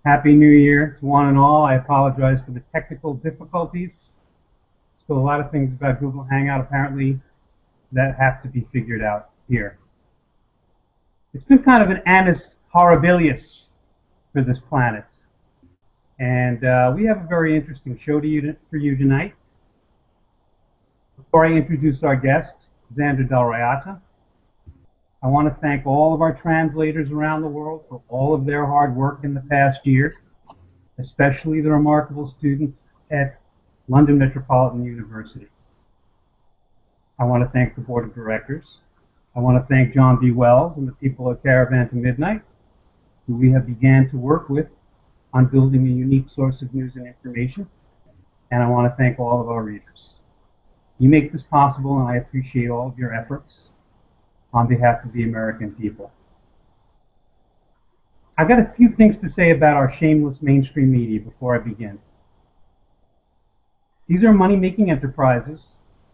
Happy New Year to one and all. I apologize for the technical difficulties. Still a lot of things about Google Hangout apparently that have to be figured out here. It's been kind of an annus horribilis for this planet. And we have a very interesting show for you tonight. Before I introduce our guest, Xander Dal Riata, I want to thank all of our translators around the world for all of their hard work in the past year, especially the remarkable students at London Metropolitan University. I want to thank the board of directors. I want to thank John B. Wells and the people at Caravan to Midnight, who we have began to work with on building a unique source of news and information. And I want to thank all of our readers. You make this possible, and I appreciate all of your efforts on behalf of the American people. I've got a few things to say about our shameless mainstream media before I begin. These are money-making enterprises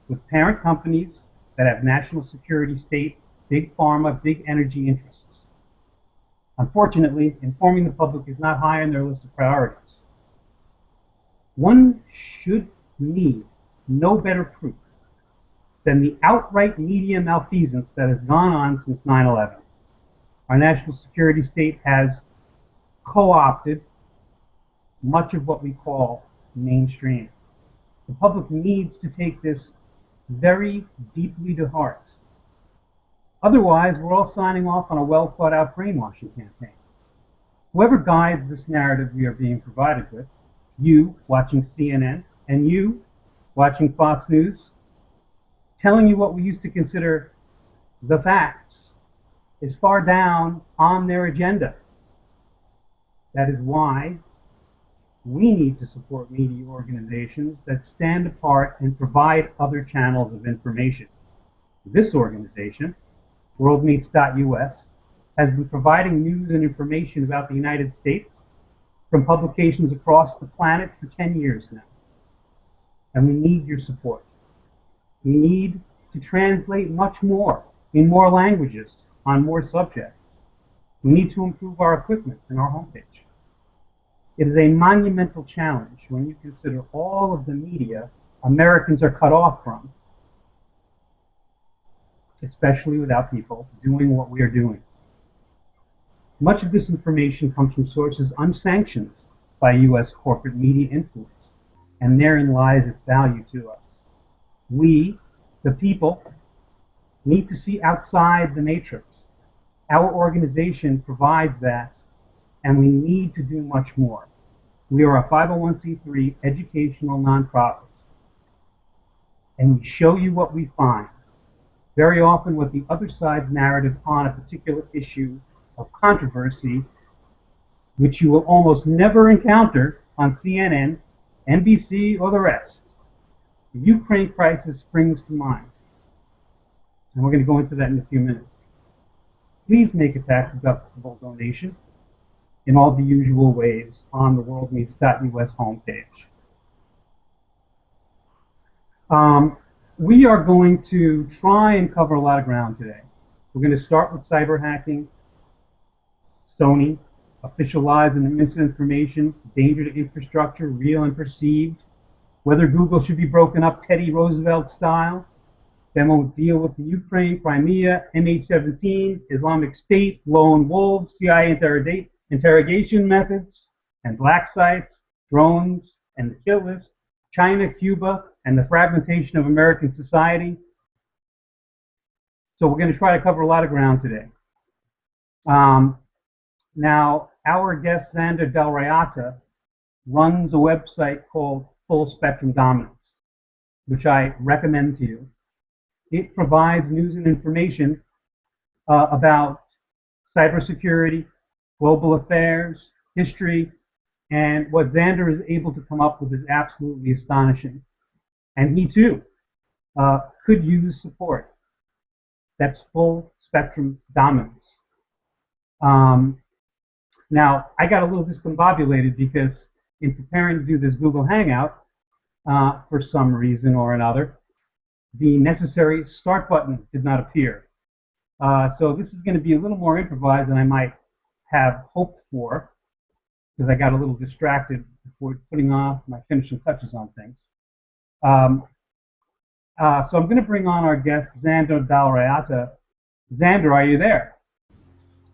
with parent companies that have national security state, big pharma, big energy interests. Unfortunately, informing the public is not high on their list of priorities. One should need no better proof than the outright media malfeasance that has gone on since 9/11. Our national security state has co-opted much of what we call mainstream. The public needs to take this very deeply to heart. Otherwise, we're all signing off on a well-thought-out brainwashing campaign. Whoever guides this narrative we are being provided with, you watching CNN and you watching Fox News, telling you what we used to consider the facts, is far down on their agenda. That is why we need to support media organizations that stand apart and provide other channels of information. This organization, worldmeets.us, has been providing news and information about the United States from publications across the planet for 10 years now. And we need your support. We need to translate much more in more languages on more subjects. We need to improve our equipment and our homepage. It is a monumental challenge when you consider all of the media Americans are cut off from, especially without people doing what we are doing. Much of this information comes from sources unsanctioned by U.S. corporate media influence, and therein lies its value to us. We, the people, need to see outside the matrix. Our organization provides that, and we need to do much more. We are a 501c3 educational nonprofit, and we show you what we find. Very often what the other side's narrative on a particular issue of controversy, which you will almost never encounter on CNN, NBC, or the rest. The Ukraine crisis springs to mind, and we're going to go into that in a few minutes. Please make a tax-deductible donation in all the usual ways on the worldmeets.us homepage. We are going to try and cover a lot of ground today. We're going to start with cyber hacking, Sony, official lies and misinformation, danger to infrastructure, real and perceived, whether Google should be broken up Teddy Roosevelt style. Then we'll deal with the Ukraine, Crimea, MH17, Islamic State, lone wolves, CIA interrogation methods, and black sites, drones, and the kill list, China, Cuba, and the fragmentation of American society. So we're going to try to cover a lot of ground today. Now, our guest, Xander Dal Riata, runs a website called Full Spectrum Dominance, which I recommend to you. It provides news and information about cybersecurity, global affairs, history, and what Xander is able to come up with is absolutely astonishing. And he, too, could use support. That's Full Spectrum Dominance. Now, I got a little discombobulated because in preparing to do this Google Hangout, for some reason or another, the necessary start button did not appear. So this is going to be a little more improvised than I might have hoped for. because I got a little distracted before putting off my finishing touches on things. So I'm going to bring on our guest, Xander Dal Riata. Xander, are you there?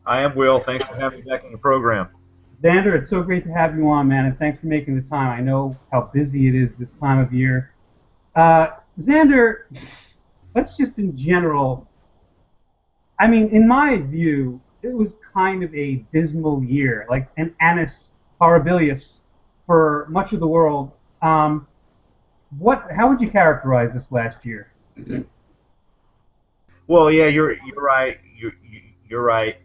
I am, Will. Thanks for having me back on the program. Xander, it's so great to have you on, man, and thanks for making the time. I know how busy it is this time of year. Xander, let's just in general, I mean, in my view, it was kind of a dismal year, like an annus horribilis for much of the world. How would you characterize this last year? Well, yeah, you're right. You're right.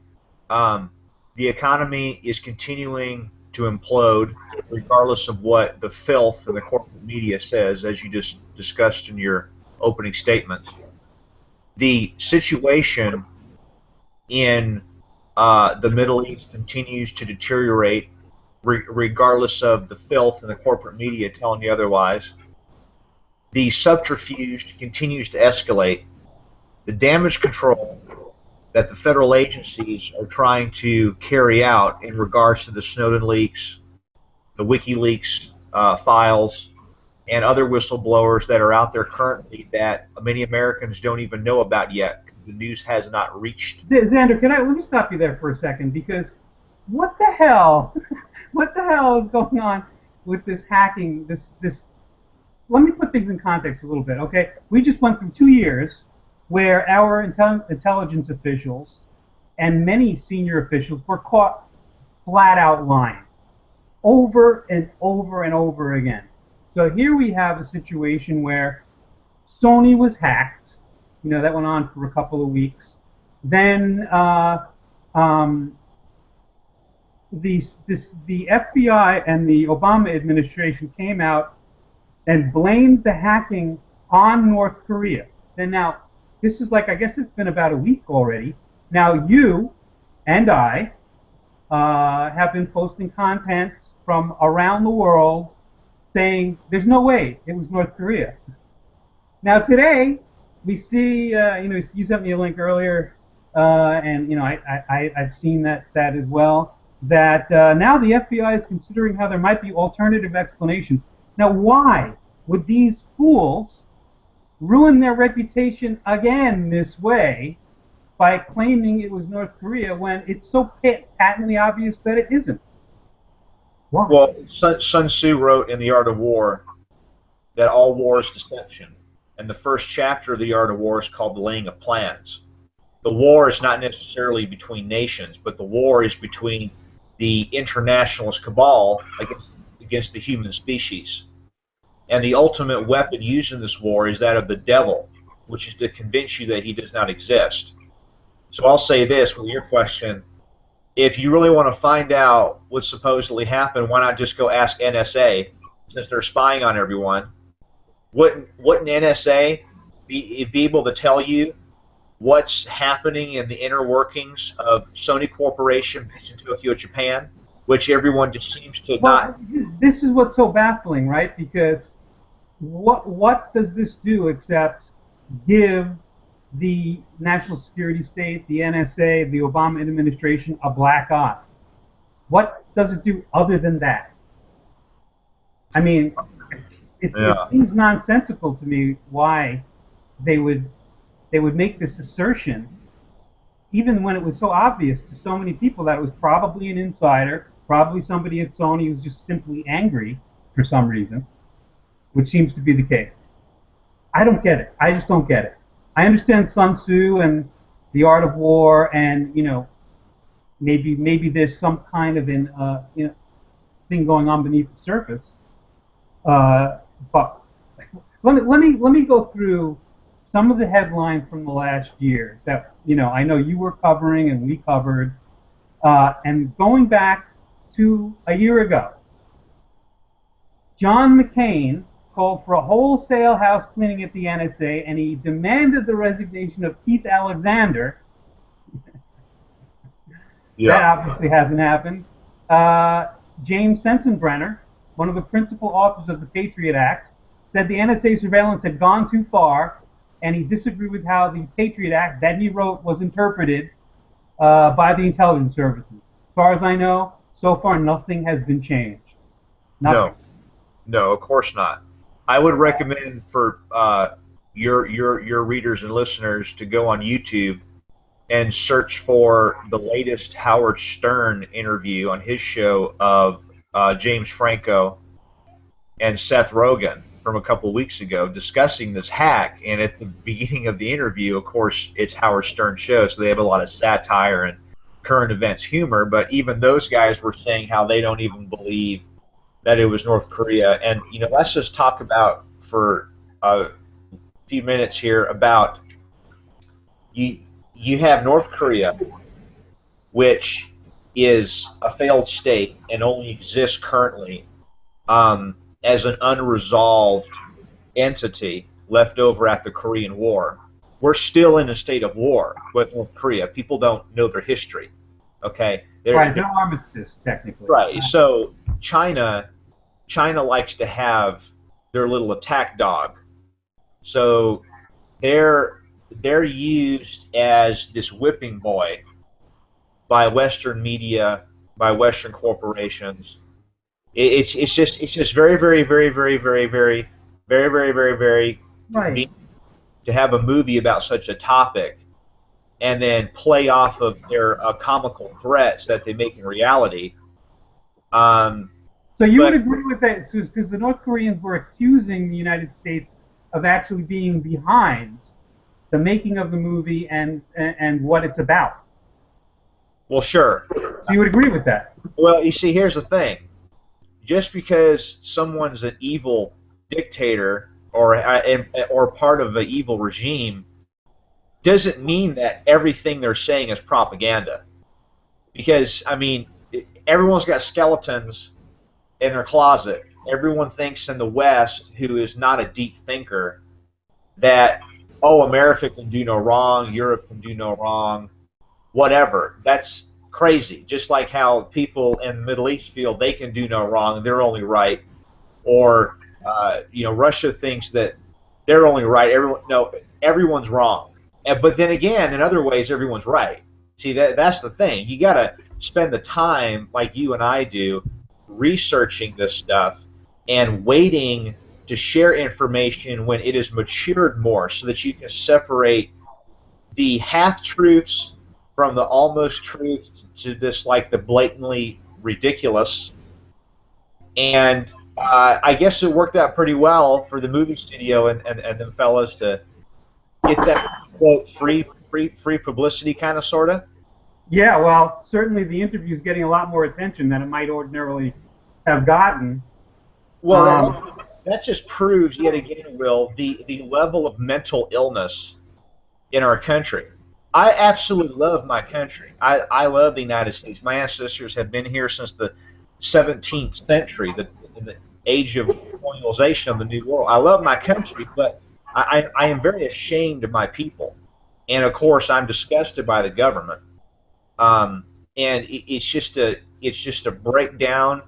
The economy is continuing to implode, regardless of what the filth and the corporate media says, as you just discussed in your opening statements. The situation in the Middle East continues to deteriorate, regardless of the filth and the corporate media telling you otherwise. The subterfuge continues to escalate. The damage control that the federal agencies are trying to carry out in regards to the Snowden leaks, the WikiLeaks files, and other whistleblowers that are out there currently that many Americans don't even know about yet. The news has not reached. Xander, let me stop you there for a second, because what the hell, what the hell is going on with this hacking, this, let me put things in context a little bit, okay? We just went through 2 years where our intelligence officials and many senior officials were caught flat out lying over and over and over again. So here we have a situation where Sony was hacked. You know, that went on for a couple of weeks. Then the FBI and the Obama administration came out and blamed the hacking on North Korea. And now, this is like, I guess it's been about a week already. Now you and I have been posting content from around the world saying there's no way it was North Korea. Now today, we see, you sent me a link earlier, and I've seen that as well, that now the FBI is considering how there might be alternative explanations. Now why would these fools ruin their reputation again this way by claiming it was North Korea when it's so patently obvious that it isn't? Why? Well, Sun Tzu wrote in The Art of War that all war is deception. And the first chapter of The Art of War is called The Laying of Plans. The war is not necessarily between nations, but the war is between the internationalist cabal against the human species. And the ultimate weapon used in this war is that of the devil, which is to convince you that he does not exist. So I'll say this with your question. If you really want to find out what supposedly happened, why not just go ask NSA, since they're spying on everyone? Wouldn't NSA be able to tell you what's happening in the inner workings of Sony Corporation based in Tokyo, Japan, which everyone just seems to not... This is what's so baffling, right? Because what does this do except give the national security state, the NSA, the Obama administration a black eye? What does it do other than that? I mean, it seems nonsensical to me why they would make this assertion, even when it was so obvious to so many people that it was probably an insider, probably somebody at Sony who was just simply angry for some reason, which seems to be the case. I don't get it. I just don't get it. I understand Sun Tzu and The Art of War, and maybe there's some kind of thing going on beneath the surface. But let me go through some of the headlines from the last year that I know you were covering and we covered, and going back to a year ago. John McCain called for a wholesale house cleaning at the NSA, and he demanded the resignation of Keith Alexander. Yeah. That obviously hasn't happened. James Sensenbrenner, one of the principal authors of the Patriot Act, said the NSA surveillance had gone too far, and he disagreed with how the Patriot Act that he wrote was interpreted by the intelligence services. As far as I know, So far, nothing has been changed. Nothing. No, no, of course not. I would recommend for your readers and listeners to go on YouTube and search for the latest Howard Stern interview on his show of James Franco and Seth Rogen from a couple weeks ago discussing this hack. And at the beginning of the interview, of course, it's Howard Stern's show, so they have a lot of satire and current events humor. But even those guys were saying how they don't even believe that it was North Korea. And let's just talk about for a few minutes here about you have North Korea, which is a failed state and only exists currently as an unresolved entity left over at the Korean War. We're still in a state of war with North Korea. People don't know their history. Okay, Right, they're armistice technically. Right. So China likes to have their little attack dog. So they're used as this whipping boy by Western media, by Western corporations. It's just very very very very very very very very very very Right. mean to have a movie about such a topic and then play off of their comical threats that they make in reality. So you would agree with that, because the North Koreans were accusing the United States of actually being behind the making of the movie and what it's about. Well, sure. So you would agree with that? Well, you see, here's the thing. Just because someone's an evil dictator or part of an evil regime doesn't mean that everything they're saying is propaganda. Because, I mean, everyone's got skeletons in their closet. Everyone thinks in the West, who is not a deep thinker, that, oh, America can do no wrong, Europe can do no wrong, whatever. That's crazy. Just like how people in the Middle East feel they can do no wrong, they're only right. Or, Russia thinks that they're only right. Everyone's wrong. But then again, in other ways, everyone's right. See, that's the thing. You got to spend the time, like you and I do, researching this stuff and waiting to share information when it has matured more so that you can separate the half-truths from the almost truths to this, like, the blatantly ridiculous. And I guess it worked out pretty well for the movie studio and them fellas to get that, quote, free publicity, kind of, sort of. Yeah, well, certainly the interview's getting a lot more attention than it might ordinarily have gotten. Well, that just proves yet again, Will, the level of mental illness in our country. I absolutely love my country. I love the United States. My ancestors have been here since the 17th century, the age of colonialization of the New World. I love my country, but I am very ashamed of my people. And, of course, I'm disgusted by the government. And it's just a breakdown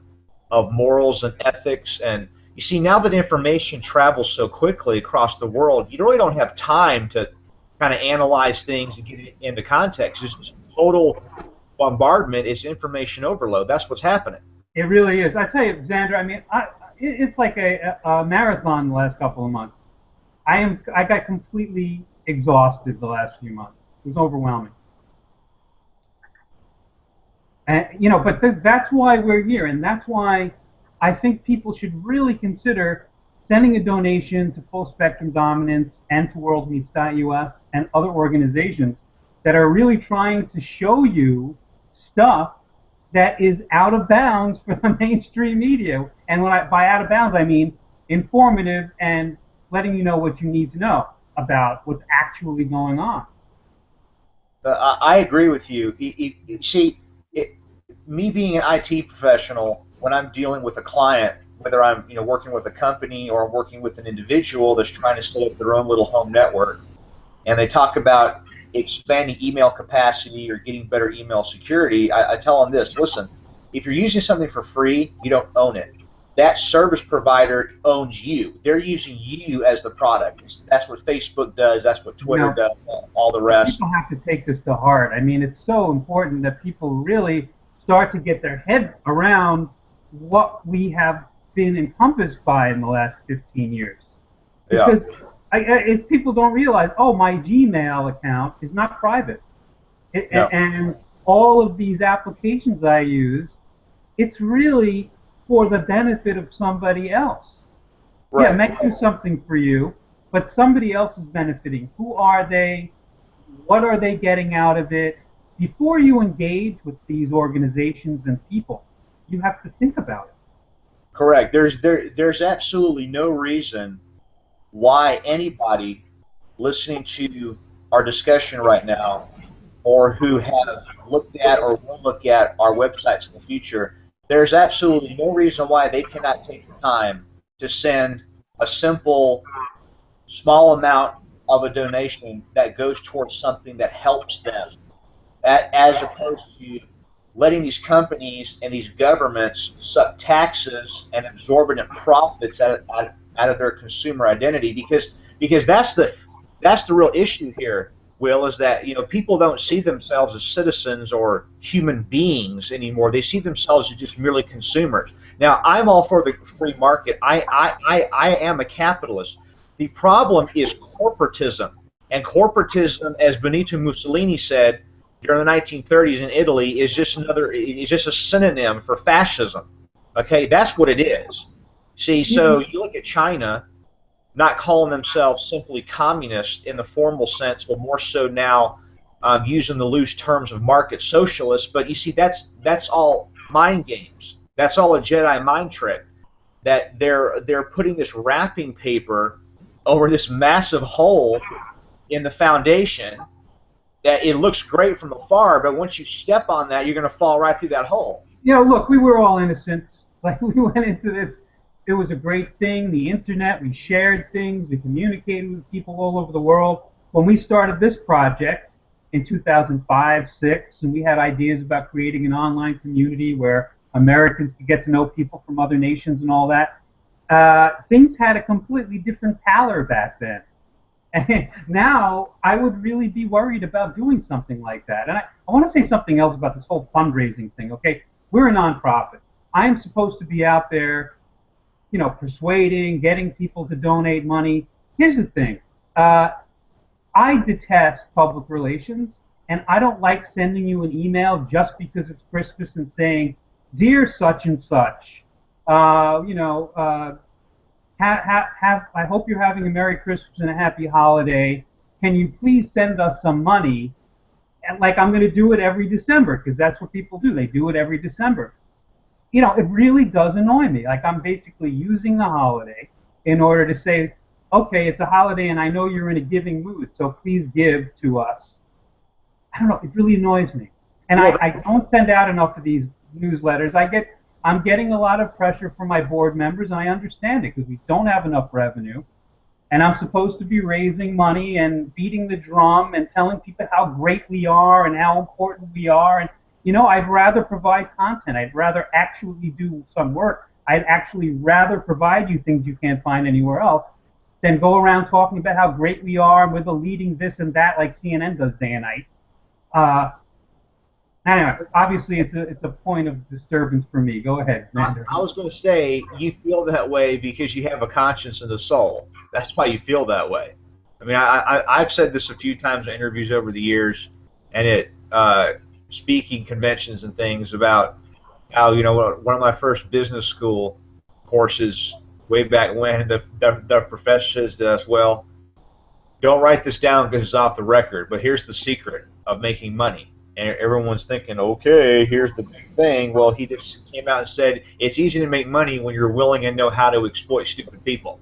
of morals and ethics. And you see, now that information travels so quickly across the world, you really don't have time to kind of analyze things and get it into context. It's just total bombardment. It's information overload. That's what's happening. It really is. I tell you, Xander, I mean, it's like a marathon the last couple of months. I got completely exhausted the last few months. It was overwhelming. And, but that's why we're here, and that's why I think people should really consider sending a donation to Full Spectrum Dominance and to WorldMeets.us and other organizations that are really trying to show you stuff that is out of bounds for the mainstream media. And by out of bounds, I mean informative and letting you know what you need to know about what's actually going on. I agree with you. See, me being an IT professional, when I'm dealing with a client, whether I'm working with a company or working with an individual that's trying to set up their own little home network, and they talk about expanding email capacity or getting better email security, I tell them this: listen, if you're using something for free, you don't own it. That service provider owns you. They're using you as the product. That's what Facebook does. That's what Twitter does. All the rest. People have to take this to heart. I mean, it's so important that people really start to get their head around what we have been encompassed by in the last 15 years. Yeah. Because if people don't realize, oh, my Gmail account is not private, No. and all of these applications I use, it's really for the benefit of somebody else. Right. Yeah, it might do something for you, but somebody else is benefiting. Who are they? What are they getting out of it? Before you engage with these organizations and people, you have to think about it. Correct. There's absolutely no reason why anybody listening to our discussion right now, or who have looked at or will look at our websites in the future, there's absolutely no reason why they cannot take the time to send a simple, small amount of a donation that goes towards something that helps them, as opposed to letting these companies and these governments suck taxes and exorbitant profits out of their consumer identity, because that's the real issue here, Will, is that people don't see themselves as citizens or human beings anymore. They see themselves as just merely consumers. Now, I'm all for the free market. I am a capitalist. The problem is corporatism, and corporatism, as Benito Mussolini said during the 1930s in Italy, is just a synonym for fascism. Okay, that's what it is. See, so you look at China, not calling themselves simply communist in the formal sense, but more so now using the loose terms of market socialists. But you see, that's all mind games. That's all a Jedi mind trick. That they're putting this wrapping paper over this massive hole in the foundation, that it looks great from afar, but once you step on that, you're going to fall right through that hole. Look, we were all innocent. Like, we went into this. It was a great thing. The internet, we shared things, we communicated with people all over the world. When we started this project in 2005, 6, and we had ideas about creating an online community where Americans could get to know people from other nations and all that, things had a completely different pallor back then. And now I would really be worried about doing something like that. And I want to say something else about this whole fundraising thing, okay? We're a nonprofit. I am supposed to be out there, persuading, getting people to donate money. Here's the thing. I detest public relations, and I don't like sending you an email just because it's Christmas and saying, "Dear such and such, I hope you're having a Merry Christmas and a Happy Holiday. Can you please send us some money?" And like, I'm going to do it every December, because that's what people do. They do it every December. It really does annoy me. Like, I'm basically using the holiday in order to say, okay, it's a holiday and I know you're in a giving mood, so please give to us. I don't know, it really annoys me. And I don't send out enough of these newsletters. I'm getting a lot of pressure from my board members, and I understand it, because we don't have enough revenue. And I'm supposed to be raising money and beating the drum and telling people how great we are and how important we are. And I'd rather provide content. I'd rather actually do some work. I'd actually rather provide you things you can't find anywhere else than go around talking about how great we are and we're the leading this and that, like CNN does day and night. Anyway, obviously it's a point of disturbance for me. Go ahead, Xander. I was going to say, you feel that way because you have a conscience and a soul. That's why you feel that way. I mean, I've said this a few times in interviews over the years, and speaking conventions and things, about how, one of my first business school courses way back when, the professor says to us, "Well, don't write this down because it's off the record, but here's the secret of making money." And everyone's thinking, okay, here's the big thing. Well, he just came out and said, it's easy to make money when you're willing and know how to exploit stupid people.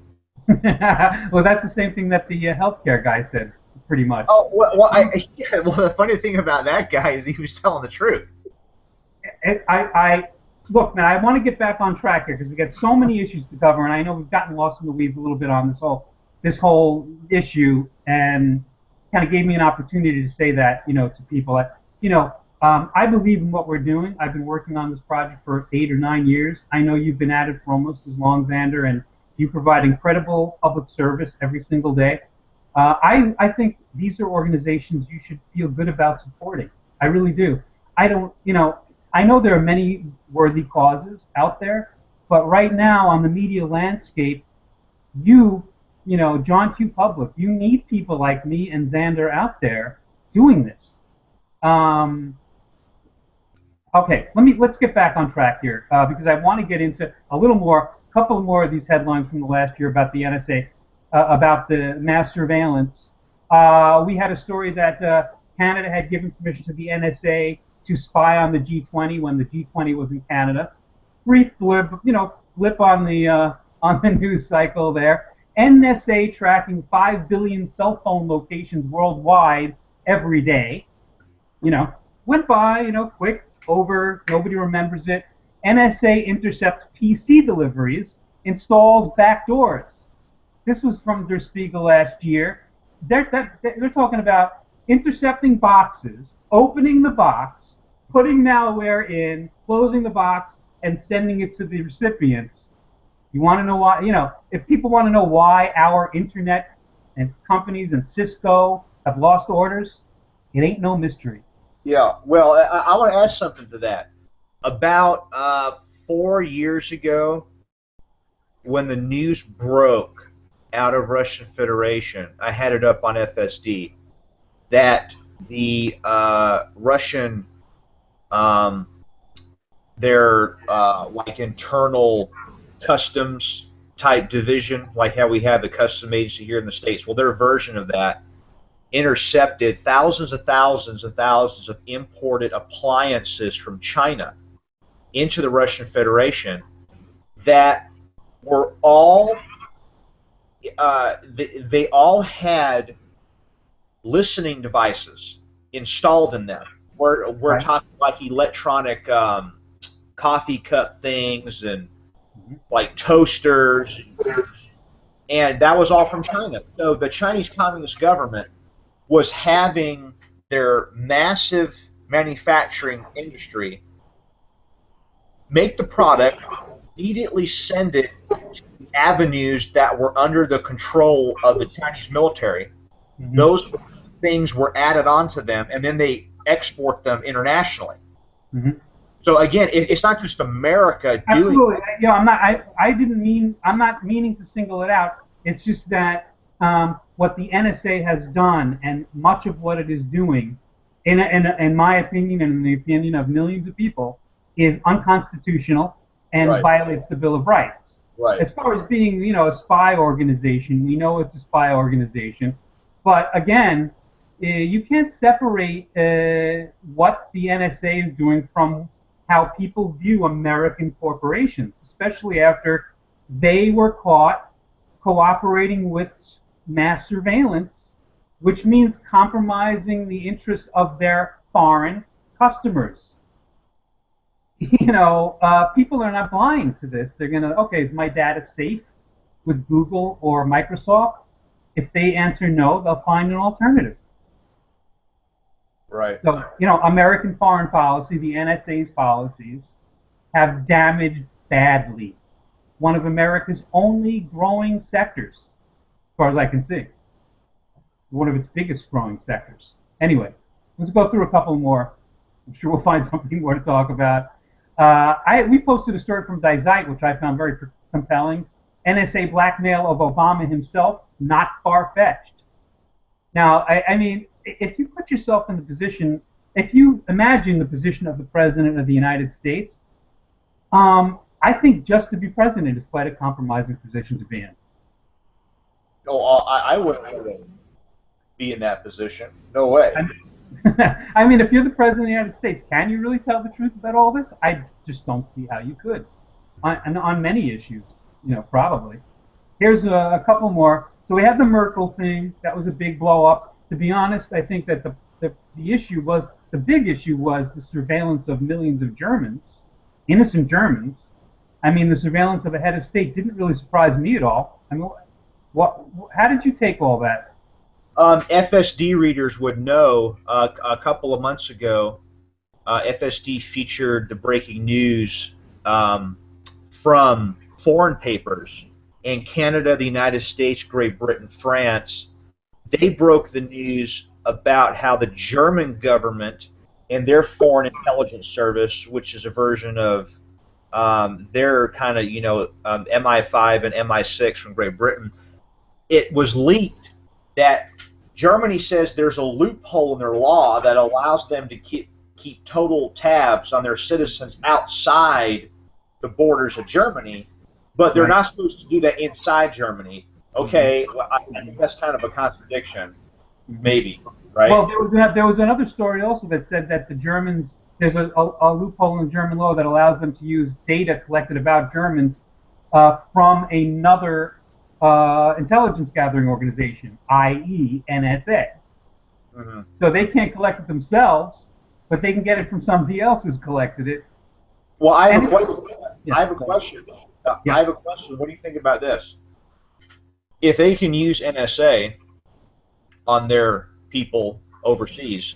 Well, that's the same thing that the healthcare guy said, pretty much. Oh, well, the funny thing about that guy is he was telling the truth. Look, man, I want to get back on track here, because we got so many issues to cover, and I know we've gotten lost in the weeds a little bit on this whole issue, and kind of gave me an opportunity to say that, to people. I believe in what we're doing. I've been working on this project for 8 or 9 years. I know you've been at it for almost as long, Xander, and you provide incredible public service every single day. I think these are organizations you should feel good about supporting. I really do. I don't, I know there are many worthy causes out there, but right now on the media landscape, you, John Q. Public, you need people like me and Xander out there doing this. Um, okay, let's get back on track here because I want to get into a couple more of these headlines from the last year about the NSA, about the mass surveillance. We had a story that Canada had given permission to the NSA to spy on the G20 when the G20 was in Canada. Brief blip, blip on the news cycle there. NSA tracking 5 billion cell phone locations worldwide every day. Went by, quick, over, nobody remembers it. NSA intercepts PC deliveries, installs backdoors. This was from Der Spiegel last year. They're talking about intercepting boxes, opening the box, putting malware in, closing the box, and sending it to the recipients. You want to know why? If people want to know why our internet and companies and Cisco have lost orders, it ain't no mystery. Yeah, well, I want to add something to that. About 4 years ago, when the news broke out of Russian Federation, I had it up on FSD, that the Russian, their like internal customs type division, like how we have the custom agency here in the States, well, their version of that intercepted thousands of imported appliances from China into the Russian Federation that were all they all had listening devices installed in them. We're Right. talking like electronic coffee cup things and like toasters, and that was all from China. So the Chinese Communist government was having their massive manufacturing industry make the product, immediately send it to avenues that were under the control of the Chinese military. Those things were added onto them, and then they export them internationally. So again, it's not just America doing. Absolutely. I'm not meaning to single it out. It's just that what the NSA has done, and much of what it is doing, in my opinion and in the opinion of millions of people, is unconstitutional and Right. violates the Bill of Rights. Right. As far as being, a spy organization, we know it's a spy organization, but again, you can't separate what the NSA is doing from how people view American corporations, especially after they were caught cooperating with mass surveillance, which means compromising the interests of their foreign customers. People are not blind to this. They're going to, okay, is my data safe with Google or Microsoft? If they answer no, they'll find an alternative. Right. So, American foreign policy, the NSA's policies, have damaged badly one of America's only growing sectors, as far as I can see. One of its biggest growing sectors. Anyway, let's go through a couple more. I'm sure we'll find something more to talk about. We posted a story from Die Zeit, which I found very compelling. NSA blackmail of Obama himself, not far-fetched. Now, I mean, if you put yourself in the position, if you imagine the position of the President of the United States, I think just to be president is quite a compromising position to be in. Oh, I wouldn't be in that position. No way. I mean, if you're the President of the United States, can you really tell the truth about all this? I just don't see how you could. On many issues, probably. Here's a couple more. So we have the Merkel thing. That was a big blow up. To be honest, I think that the big issue was the surveillance of millions of Germans, innocent Germans. I mean, the surveillance of a head of state didn't really surprise me at all. I mean, how did you take all that? FSD readers would know a couple of months ago, FSD featured the breaking news from foreign papers in Canada, the United States, Great Britain, France. They broke the news about how the German government and their Foreign Intelligence Service, which is a version of their kind of, MI5 and MI6 from Great Britain, it was leaked that Germany says there's a loophole in their law that allows them to keep total tabs on their citizens outside the borders of Germany, but they're not supposed to do that inside Germany. Okay, well, I think that's kind of a contradiction, maybe, right? Well, there was another story also that said that the Germans, there's a loophole in German law that allows them to use data collected about Germans from another intelligence gathering organization, i.e. NSA. Mm-hmm. So they can't collect it themselves, but they can get it from somebody else who's collected it. Well, I have a question. I have a question. What do you think about this? If they can use NSA on their people overseas,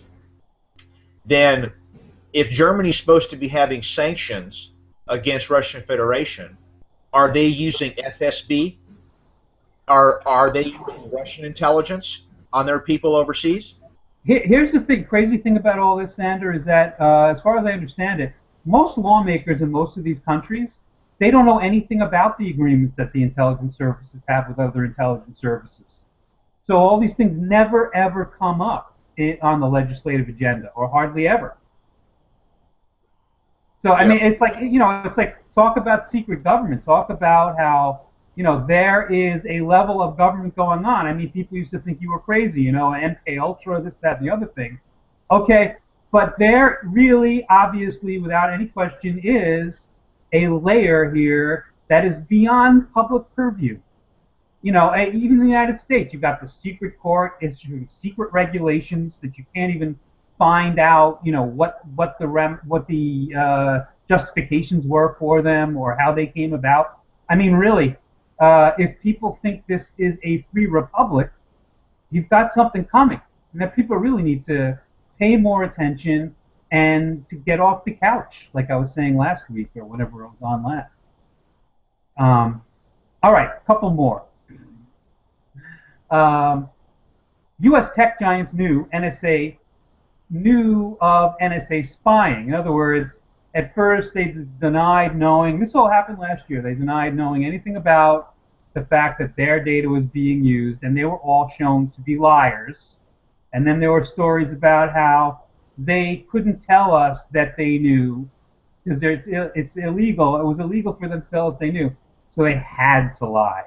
then if Germany's supposed to be having sanctions against Russian Federation, are they using FSB? Are they using Russian intelligence on their people overseas? Here's the crazy thing about all this, Xander, is that as far as I understand it, most lawmakers in most of these countries, they don't know anything about the agreements that the intelligence services have with other intelligence services. So all these things never ever come up on the legislative agenda, or hardly ever. So I mean, it's like talk about secret government, talk about how there is a level of government going on. I mean, people used to think you were crazy, MK Ultra, this, that, and the other thing. Okay, but there really, obviously, without any question, is a layer here that is beyond public purview. Even in the United States, you've got the secret court issuing secret regulations that you can't even find out, what the justifications were for them or how they came about. I mean, really, if people think this is a free republic, you've got something coming, and that people really need to pay more attention and to get off the couch, like I was saying last week or whatever it was on last. All right, a couple more. U.S. tech giants knew of NSA spying. In other words, at first they denied knowing, this all happened last year, they denied knowing anything about the fact that their data was being used, and they were all shown to be liars. And then there were stories about how they couldn't tell us that they knew, because it's illegal. It was illegal for them to tell us they knew, so they had to lie.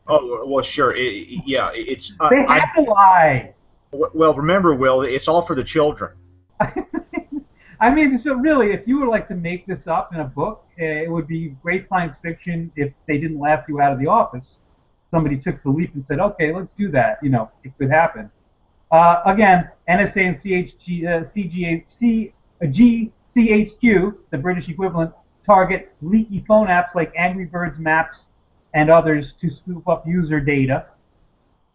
Oh, well, sure. They had to lie. Well, remember, Will, it's all for the children. I mean, so really, if you were like to make this up in a book, it would be great science fiction if they didn't laugh you out of the office. Somebody took the leap and said, okay, let's do that. It could happen. Again, NSA and GCHQ, the British equivalent, target leaky phone apps like Angry Birds Maps and others to scoop up user data.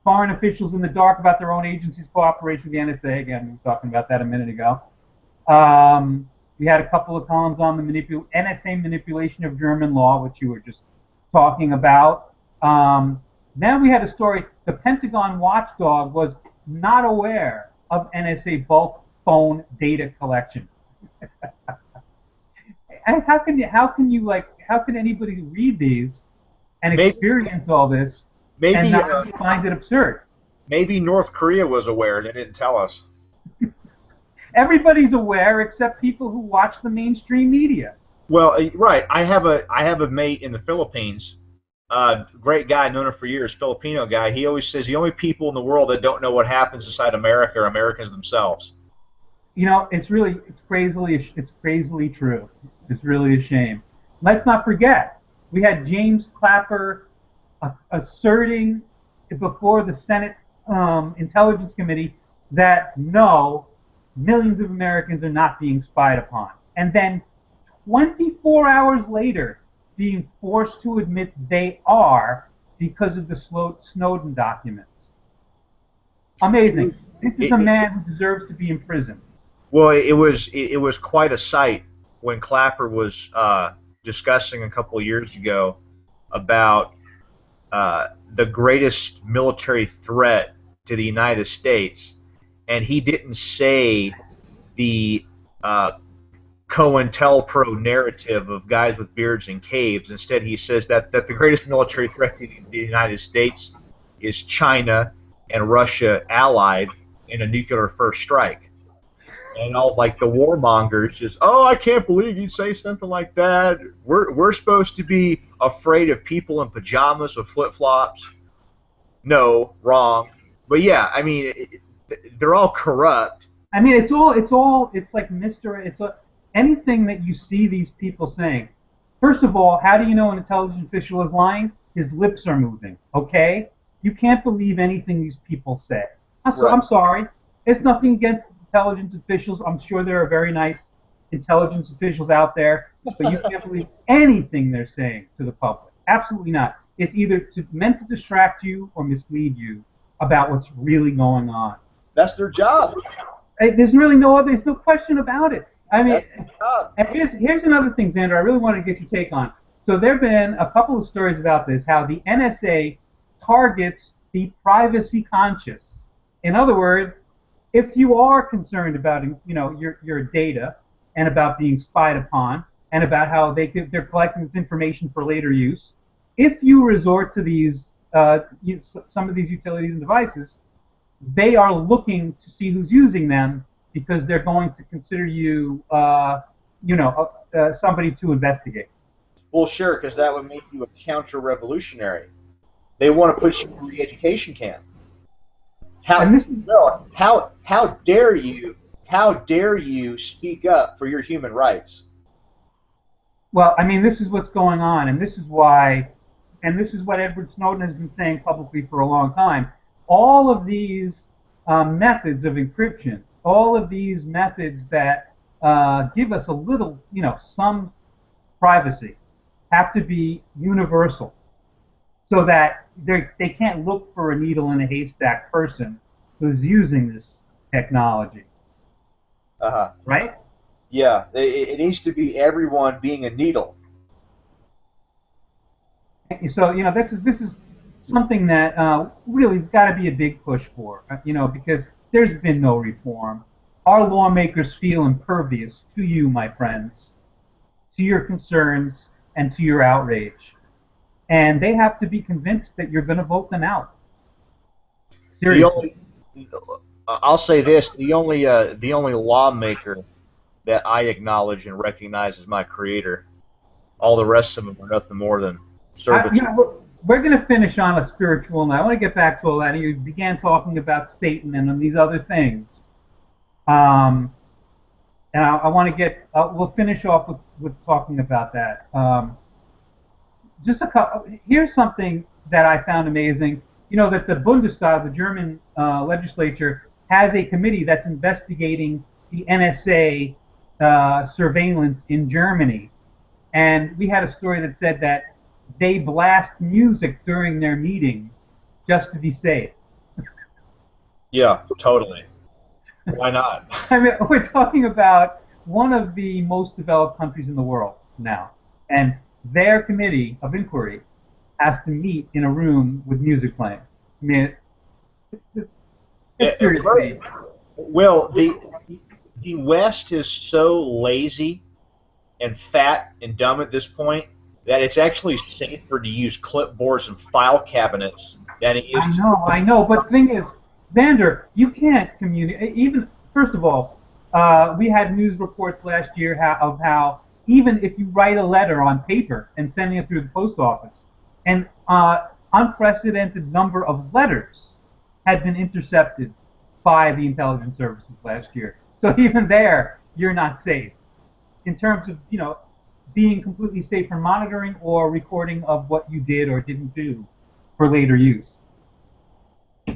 Foreign officials in the dark about their own agency's cooperation with the NSA. Again, we were talking about that a minute ago. We had a couple of columns on the NSA manipulation of German law, which you were just talking about. Then we had a story, the Pentagon watchdog was not aware of NSA bulk phone data collection. And how can anybody read these and experience all this and not find it absurd? Maybe North Korea was aware, they didn't tell us. Everybody's aware except people who watch the mainstream media. Well, right. I have a mate in the Philippines. Great guy, known him for years, Filipino guy. He always says the only people in the world that don't know what happens inside America are Americans themselves. It's crazily true. It's really a shame. Let's not forget, we had James Clapper asserting before the Senate Intelligence Committee that no, millions of Americans are not being spied upon. And then 24 hours later, being forced to admit they are because of the Snowden documents. Amazing. This is a man who deserves to be in prison. Well, it was quite a sight when Clapper was discussing a couple of years ago about the greatest military threat to the United States, and he didn't say the COINTELPRO narrative of guys with beards in caves. Instead, he says that the greatest military threat to the United States is China and Russia allied in a nuclear first strike. And all like the warmongers just, oh, I can't believe you'd say something like that. We're supposed to be afraid of people in pajamas with flip flops. No, wrong. But yeah, I mean, they're all corrupt. I mean, it's like anything that you see these people saying. First of all, how do you know an intelligence official is lying? His lips are moving, okay? You can't believe anything these people say. I'm sorry. It's nothing against intelligence officials. I'm sure there are very nice intelligence officials out there, but you can't believe anything they're saying to the public. Absolutely not. It's either meant to distract you or mislead you about what's really going on. That's their job. There's no question about it. I mean, and here's another thing, Xander, I really wanted to get your take on. So there have been a couple of stories about this, how the NSA targets the privacy conscious. In other words, if you are concerned about your data and about being spied upon and about how they're collecting this information for later use, if you resort to these some of these utilities and devices, they are looking to see who's using them because they're going to consider you somebody to investigate. Well, sure, because that would make you a counter-revolutionary. They want to put you in a re-education camp. How dare you speak up for your human rights? Well, I mean, this is what's going on, and this is what Edward Snowden has been saying publicly for a long time. All of these methods of encryption, all of these methods that give us a little, some privacy, have to be universal, so that they can't look for a needle in a haystack person who's using this technology. Right? Yeah, it needs to be everyone being a needle. So this is something that really has got to be a big push for, because there's been no reform. Our lawmakers feel impervious to you, my friends, to your concerns and to your outrage, and they have to be convinced that you're going to vote them out. Seriously. I'll say this: the only lawmaker that I acknowledge and recognize as my creator. All the rest of them are nothing more than servants. We're going to finish on a spiritual note. I want to get back to all that. You began talking about Satan and these other things. And I want to get, we'll finish off with talking about that. Here's something that I found amazing. That the Bundestag, the German legislature, has a committee that's investigating the NSA surveillance in Germany. And we had a story that said that they blast music during their meetings just to be safe. Yeah, totally. Why not? I mean, we're talking about one of the most developed countries in the world now. And their committee of inquiry has to meet in a room with music playing. I mean, it's seriously. Well, the West is so lazy and fat and dumb at this point that it's actually safer to use clipboards and file cabinets than it is. I know, but the thing is, Xander, you can't communicate. Even first of all, we had news reports last year of how even if you write a letter on paper and sending it through the post office, an unprecedented number of letters had been intercepted by the intelligence services last year. So even there, you're not safe in terms of being completely safe from monitoring or recording of what you did or didn't do for later use.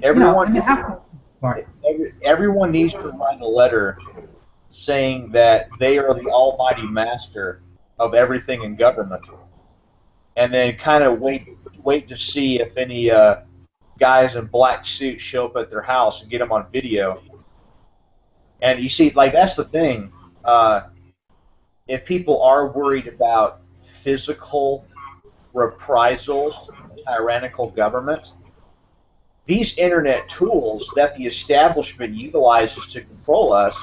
Everyone needs to write a letter saying that they are the almighty master of everything in government, and then kind of wait to see if any guys in black suits show up at their house and get them on video. And you see, like, that's the thing. If people are worried about physical reprisals, tyrannical government, these internet tools that the establishment utilizes to control us,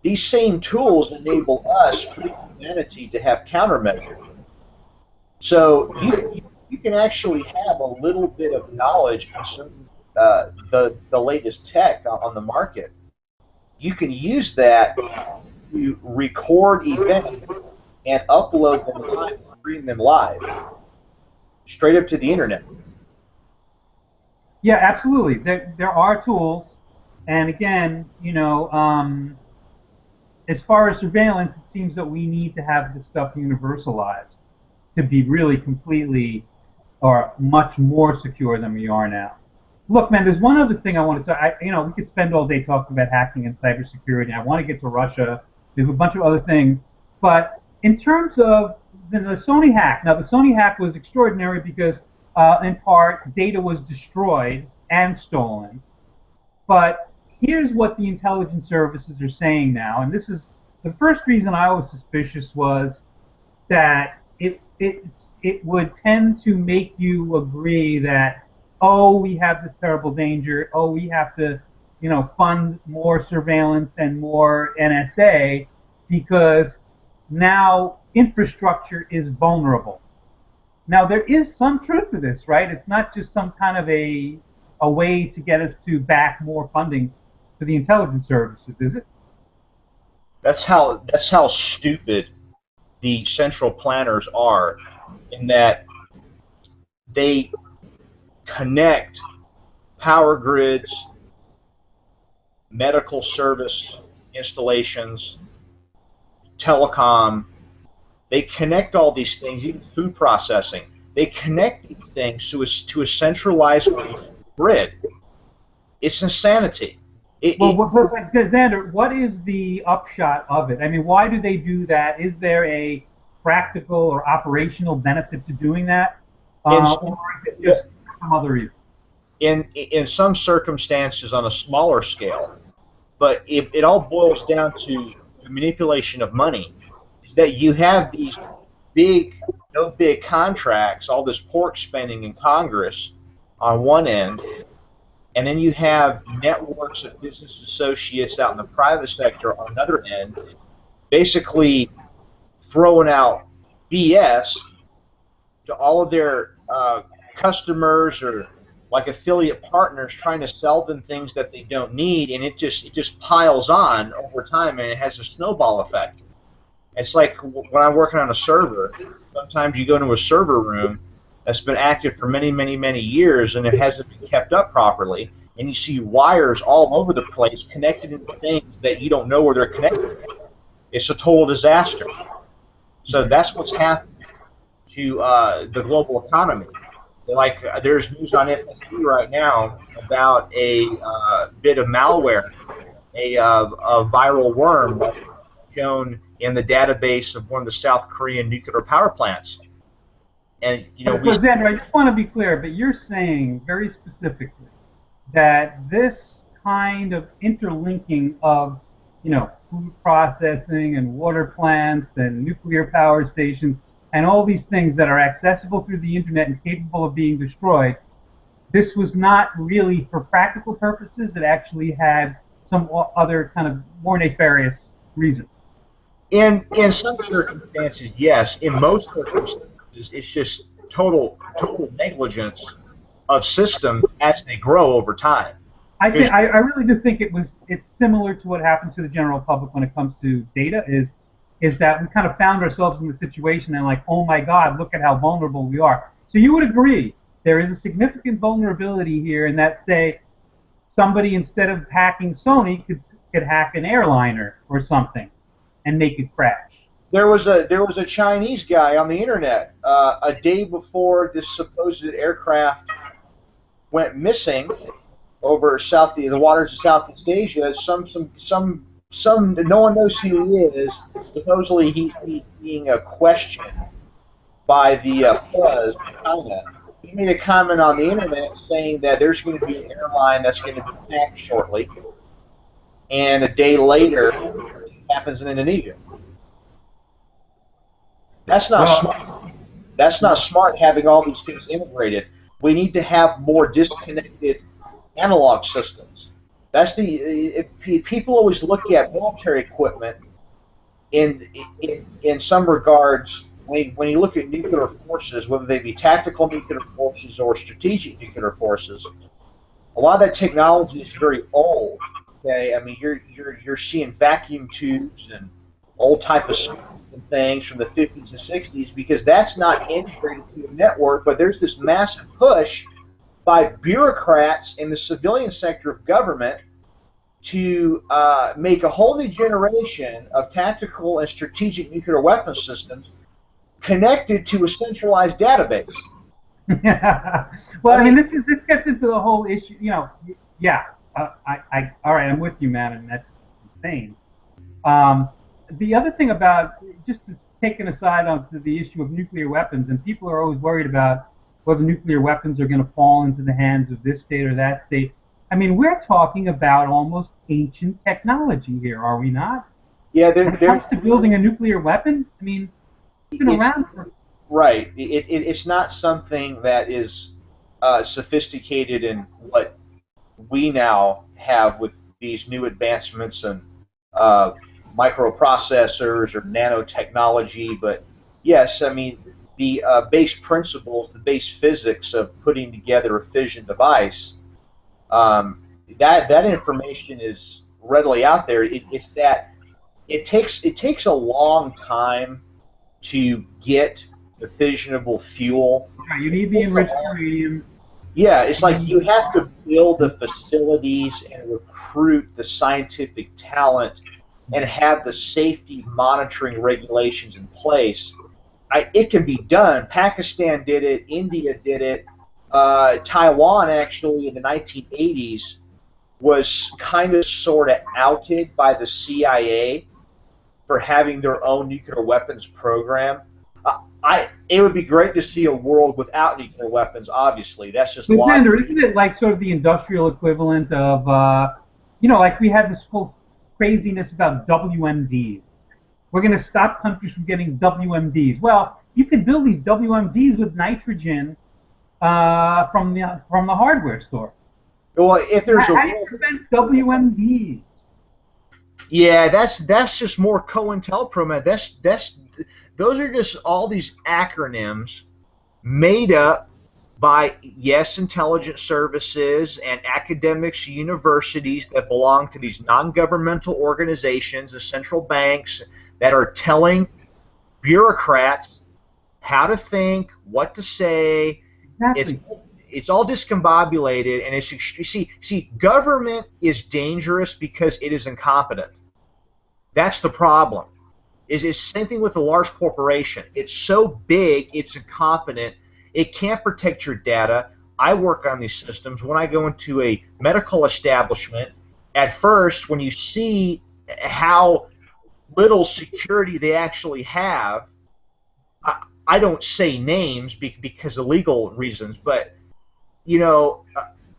these same tools enable us, free humanity, to have countermeasures. So you can actually have a little bit of knowledge concerning the latest tech on the market. You can use that to record events and upload them live, stream them live, straight up to the internet. Yeah, absolutely. There are tools, and again, as far as surveillance, it seems that we need to have this stuff universalized to be really completely or much more secure than we are now. Look, man, there's one other thing I want to we could spend all day talking about hacking and cybersecurity. I want to get to Russia. There's a bunch of other things. But in terms of the Sony hack, now the Sony hack was extraordinary because, in part, data was destroyed and stolen. But here's what the intelligence services are saying now, and this is the first reason I was suspicious was that it would tend to make you agree that, oh, we have this terrible danger, oh, we have to, fund more surveillance and more NSA because now infrastructure is vulnerable. Now, there is some truth to this, right? It's not just some kind of a way to get us to back more funding for the intelligence services, is it? That's how stupid the central planners are, in that they connect power grids, medical service installations, telecom. They connect all these things, even food processing. They connect these things to a centralized grid. It's insanity. Xander, what is the upshot of it? I mean, why do they do that? Is there a practical or operational benefit to doing that? Or is it just some other reason? In some circumstances on a smaller scale, but it all boils down to the manipulation of money. Is that you have these no big contracts, all this pork spending in Congress on one end, and then you have networks of business associates out in the private sector on another end, basically throwing out BS to all of their customers or like affiliate partners, trying to sell them things that they don't need, and it just piles on over time, and it has a snowball effect. It's like when I'm working on a server, sometimes you go into a server room that's been active for many, many, many years, and it hasn't been kept up properly, and you see wires all over the place connected into things that you don't know where they're connected. It's a total disaster. So that's what's happening to the global economy. There's news on FSD right now about a bit of malware, a viral worm that's shown in the database of one of the South Korean nuclear power plants. And Xander, I just want to be clear, but you're saying very specifically that this kind of interlinking of, food processing and water plants and nuclear power stations and all these things that are accessible through the internet and capable of being destroyed, this was not really for practical purposes. It actually had some other kind of more nefarious reasons. In some circumstances, yes. In most circumstances, it's just total negligence of systems as they grow over time. I really do think it's similar to what happens to the general public when it comes to data. Is that we kind of found ourselves in the situation and like, oh my God, look at how vulnerable we are. So you would agree there is a significant vulnerability here, in that, say, somebody, instead of hacking Sony, could hack an airliner or something and make it crash. There was a Chinese guy on the internet a day before this supposed aircraft went missing over the waters of Southeast Asia. Some no one knows who he is. Supposedly he's being questioned by the fuzz in China. He made a comment on the internet saying that there's going to be an airline that's going to be hacked shortly, and a day later it happens in Indonesia. That's not smart. That's not smart, having all these things integrated. we need to have more disconnected analog systems. That's people always look at military equipment in some regards. When you look at nuclear forces, whether they be tactical nuclear forces or strategic nuclear forces, a lot of that technology is very old. Okay, I mean you're seeing vacuum tubes and old type of things from the 50s and 60s because that's not integrated to a network. But there's this massive push by bureaucrats in the civilian sector of government to make a whole new generation of tactical and strategic nuclear weapon systems connected to a centralized database. Well, I mean, this gets into the whole issue. You know, yeah. All right, I'm with you, man, and that's insane. The other thing about just taking aside onto the issue of nuclear weapons, and people are always worried about whether nuclear weapons are going to fall into the hands of this state or that state. I mean, we're talking about almost ancient technology here, are we not? Yeah, when it comes to building a nuclear weapon, I mean, it's been around for... Right. It's not something that is sophisticated in what we now have with these new advancements in microprocessors or nanotechnology. But yes, I mean, the base principles, the base physics of putting together a fission device, that information is readily out there. It's that it takes a long time to get the fissionable fuel. You need the enriched uranium. Yeah, it's like you have to build the facilities and recruit the scientific talent and have the safety monitoring regulations in place. It can be done. Pakistan did it. India did it. Taiwan, actually, in the 1980s, was kind of sort of outed by the CIA for having their own nuclear weapons program. It would be great to see a world without nuclear weapons, obviously. That's just logical. Xander, isn't it like sort of the industrial equivalent of, you know, like we had this whole craziness about WMDs. We're going to stop countries from getting WMDs. Well, you can build these WMDs with nitrogen from the hardware store. Well, if there's how do you prevent WMDs? Yeah, that's just more COINTELPRO, man. Those are just all these acronyms made up by, yes, intelligence services and academics, universities that belong to these non-governmental organizations, the central banks, that are telling bureaucrats how to think, what to say. Exactly. It's all discombobulated, and see, government is dangerous because it is incompetent. That's the problem. It's the same thing with a large corporation. It's so big, it's incompetent. It can't protect your data. I work on these systems. When I go into a medical establishment, at first, when you see how little security they actually have, I don't say names because of legal reasons, but you know,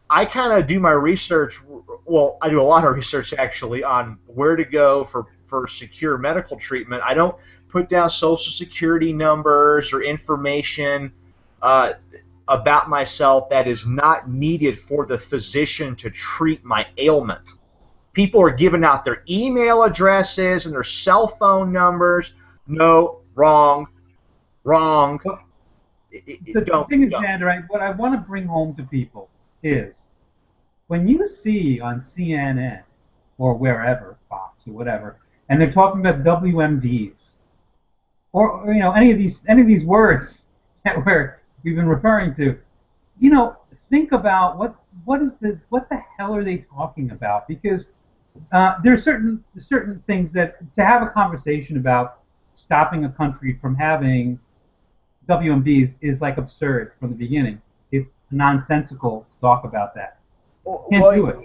I kind of do my research. Well, I do a lot of research actually on where to go for secure medical treatment. I don't put down social security numbers or information about myself that is not needed for the physician to treat my ailment. People are giving out their email addresses and their cell phone numbers. No, wrong. The thing is, Xander, what I want to bring home to people is when you see on CNN or wherever, Fox or whatever, and they're talking about WMDs or you know any of these words that we've been referring to, you know, think about what the hell are they talking about? Because there are certain things that to have a conversation about stopping a country from having WMDs is like absurd from the beginning. It's nonsensical to talk about that. You can't do it.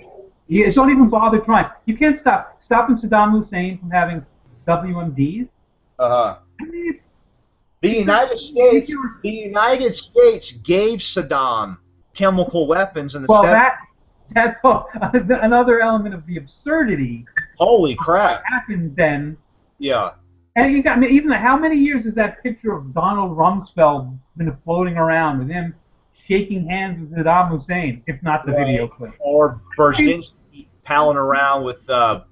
Don't even bother trying. You can't stopping Saddam Hussein from having WMDs. I mean, the United States gave Saddam chemical weapons in the 70s. That's another element of the absurdity. Holy crap! What happened then? Yeah. And you got even how many years has that picture of Donald Rumsfeld been floating around with him shaking hands with Saddam Hussein, if not the video clip. Or Brzezinski palling around with the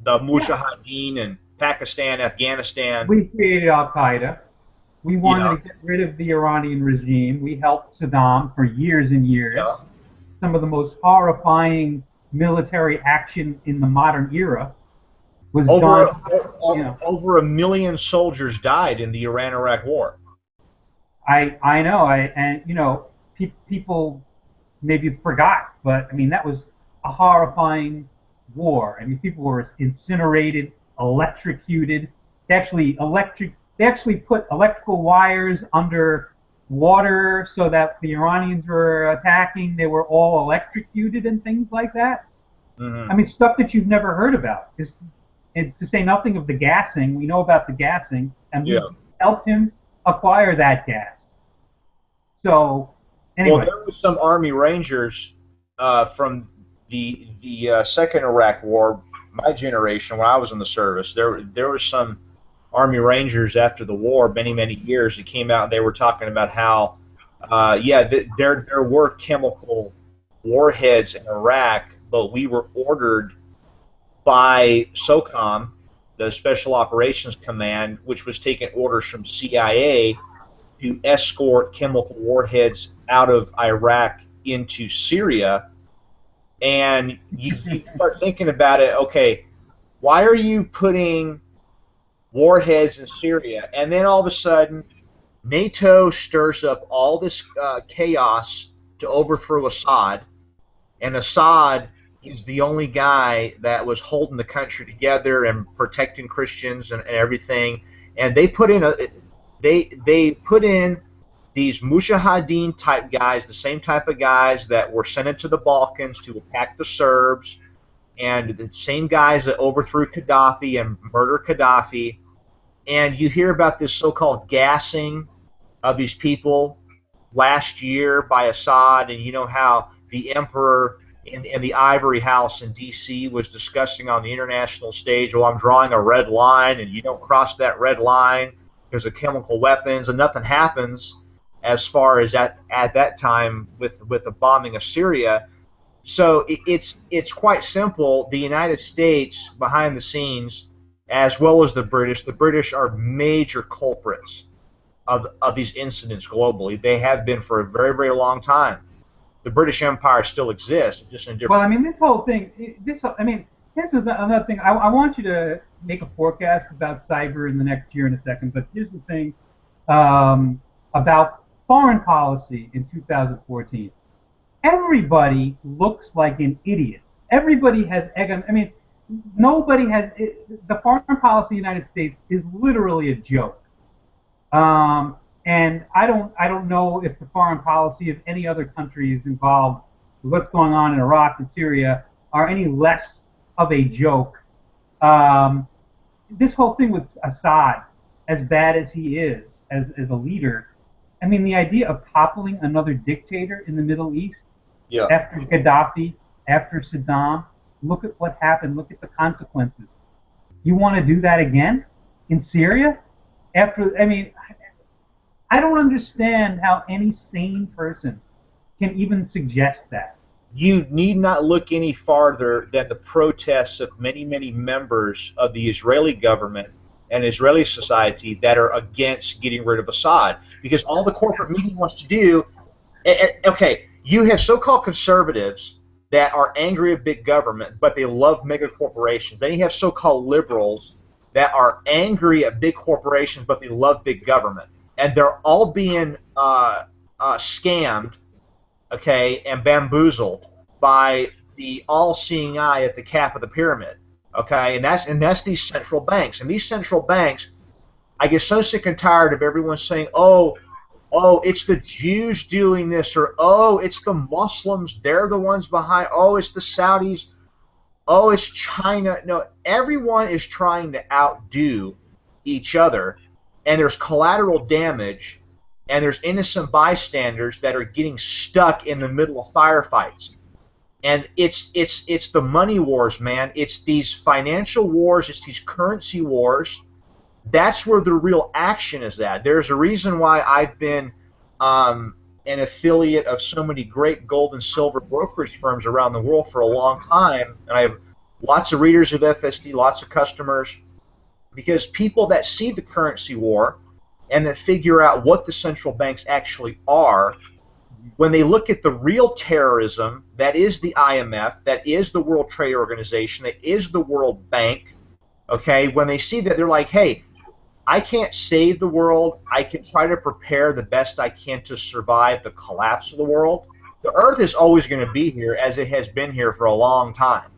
Yeah. Mujahideen in Pakistan, Afghanistan. We created Al Qaeda. We wanted Yeah. to get rid of the Iranian regime. We helped Saddam for years and years. Yeah. Some of the most horrifying military action in the modern era was done. Over 1 million soldiers died in the Iran-Iraq War. I know. And you know, people maybe forgot, but I mean that was a horrifying war. I mean, people were incinerated, electrocuted. They actually put electrical wires under water so that the Iranians were attacking. They were all electrocuted and things like that. Mm-hmm. I mean, stuff that you've never heard about. And to say nothing of the gassing, we know about the gassing, and we helped him acquire that gas. So, anyway. Well, there were some Army Rangers from the Second Iraq War, my generation, when I was in the service. There were some Army Rangers after the war, many years, that came out and they were talking about how, there were chemical warheads in Iraq, but we were ordered by SOCOM, the Special Operations Command, which was taking orders from CIA to escort chemical warheads out of Iraq into Syria. And you start thinking about it, okay, why are you putting warheads in Syria? And then all of a sudden, NATO stirs up all this chaos to overthrow Assad, and Assad is the only guy that was holding the country together and protecting Christians and everything. And they put in they put in these Mujahideen type guys, the same type of guys that were sent into the Balkans to attack the Serbs, and the same guys that overthrew Gaddafi and murdered Gaddafi. And you hear about this so-called gassing of these people last year by Assad, and you know how the emperor in the Ivory House in D.C. was discussing on the international stage, well, I'm drawing a red line, and you don't cross that red line because of chemical weapons, and nothing happens as far as at that time with the bombing of Syria. So it's quite simple. The United States, behind the scenes, as well as the British are major culprits of these incidents globally. They have been for a very long time. The British Empire still exists, just in a different. Well, I mean, this whole thing. Here's another thing. I want you to make a forecast about cyber in the next year in a second. But here's the thing about foreign policy in 2014. Everybody looks like an idiot. Everybody has. I mean, nobody has. The foreign policy of the United States is literally a joke. And I don't know if the foreign policy of any other countries involved with what's going on in Iraq and Syria are any less of a joke. This whole thing with Assad, as bad as he is as a leader, I mean, the idea of toppling another dictator in the Middle East after Gaddafi, after Saddam, look at what happened. Look at the consequences. You want to do that again in Syria? I don't understand how any sane person can even suggest that. You need not look any farther than the protests of many members of the Israeli government and Israeli society that are against getting rid of Assad. Because all the corporate media wants to do, okay, you have so-called conservatives that are angry at big government, but they love mega corporations. Then you have so-called liberals that are angry at big corporations, but they love big government. And they're all being scammed, okay, and bamboozled by the all-seeing eye at the cap of the pyramid, okay, and that's these central banks. And these central banks, I get so sick and tired of everyone saying, oh, it's the Jews doing this, or oh, it's the Muslims, they're the ones behind. Oh, it's the Saudis. Oh, it's China. No, everyone is trying to outdo each other. And there's collateral damage, and there's innocent bystanders that are getting stuck in the middle of firefights. And it's the money wars, man. It's these financial wars. It's these currency wars. That's where the real action is at. There's a reason why I've been an affiliate of so many great gold and silver brokerage firms around the world for a long time, and I have lots of readers of FSD, lots of customers, because people that see the currency war and that figure out what the central banks actually are, when they look at the real terrorism that is the IMF, that is the World Trade Organization, that is the World Bank, okay, when they see that, they're like, hey, I can't save the world. I can try to prepare the best I can to survive the collapse of the world. The Earth is always going to be here, as it has been here for a long time.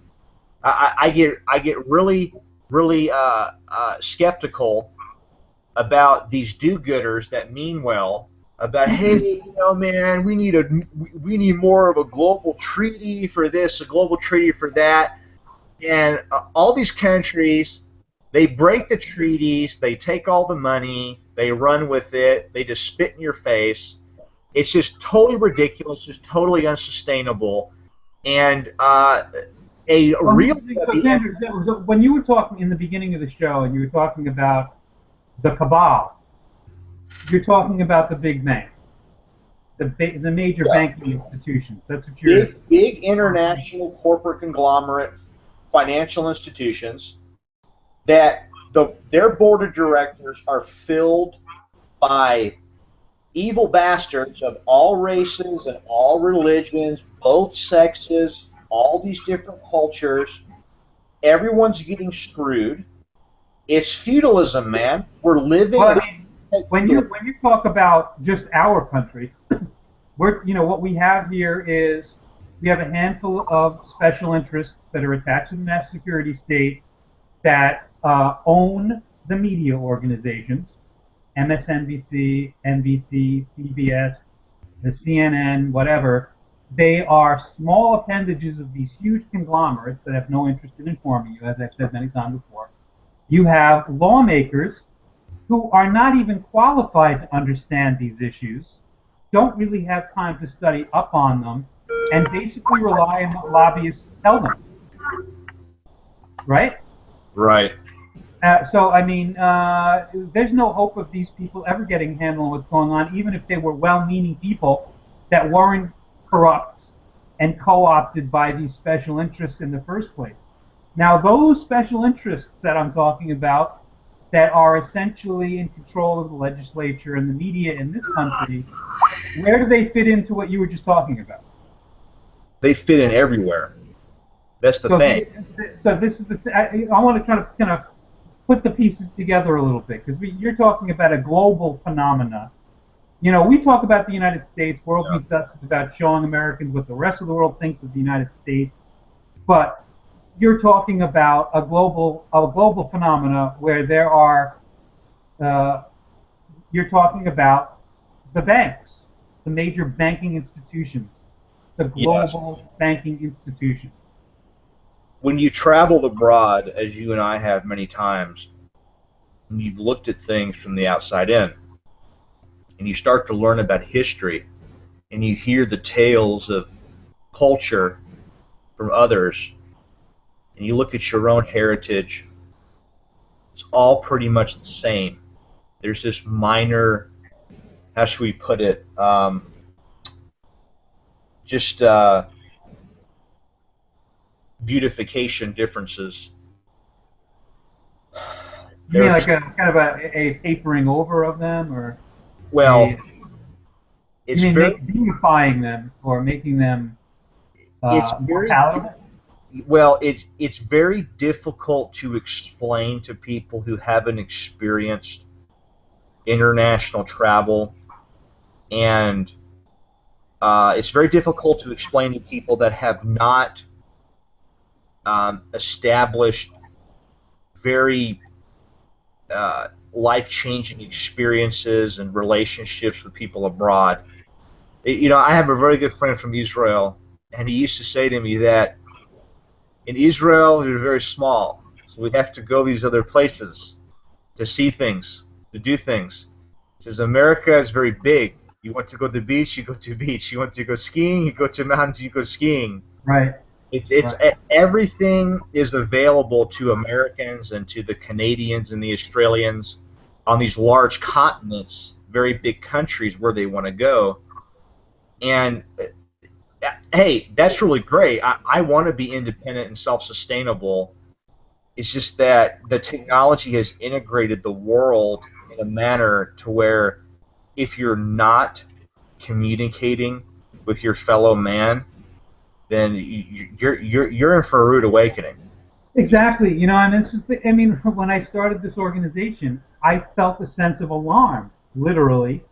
I get really skeptical about these do-gooders that mean well. About, hey, you know, man, we need more of a global treaty for this, a global treaty for that, and all these countries, they break the treaties, they take all the money, they run with it, they just spit in your face. It's just totally ridiculous, just totally unsustainable, and Xander, when you were talking in the beginning of the show, and you were talking about the cabal, you're talking about the big banks, the major banking institutions. That's what you're. Big international corporate conglomerate financial institutions that their board of directors are filled by evil bastards of all races and all religions, both sexes, all these different cultures. Everyone's getting screwed. It's feudalism, man. We're living. Well, I mean, when you talk about just our country, what we have here is we have a handful of special interests that are attached to the national security state that own the media organizations, MSNBC, NBC, CBS, the CNN, whatever. They are small appendages of these huge conglomerates that have no interest in informing you, as I've said many times before. You have lawmakers who are not even qualified to understand these issues, don't really have time to study up on them, and basically rely on what lobbyists tell them. Right? Right. So, I mean, there's no hope of these people ever getting a handle on what's going on, even if they were well-meaning people that weren't corrupt and co-opted by these special interests in the first place. Now, those special interests that I'm talking about that are essentially in control of the legislature and the media in this country, where do they fit into what you were just talking about? They fit in everywhere. That's the thing. So this is I want to kind of put the pieces together a little bit, because you're talking about a global phenomena. You know, we talk about the United States. World Meets Us is about showing Americans what the rest of the world thinks of the United States, but you're talking about a global phenomena where there are. You're talking about the banks, the major banking institutions, the global banking institutions. When you travel abroad, as you and I have many times, and you've looked at things from the outside in, and you start to learn about history, and you hear the tales of culture from others, and you look at your own heritage, it's all pretty much the same. There's this minor, how should we put it, beautification differences. You mean like a kind of a papering over of them, or? Well, it's you mean beautifying them or making them more palatable? Well, it's very difficult to explain to people who haven't experienced international travel, and it's very difficult to explain to people that have not established very life-changing experiences and relationships with people abroad. You know, I have a very good friend from Israel, and he used to say to me that in Israel we're very small, so we have to go these other places to see things, to do things. He says America is very big. You want to go to the beach, you go to the beach. You want to go skiing, you go to mountains, you go skiing. Right. Everything is available to Americans and to the Canadians and the Australians on these large continents, very big countries where they want to go. And hey, that's really great. I want to be independent and self-sustainable. It's just that the technology has integrated the world in a manner to where if you're not communicating with your fellow man, then you're in for a rude awakening. Exactly. You know, and it's just, I mean, when I started this organization, I felt a sense of alarm, literally,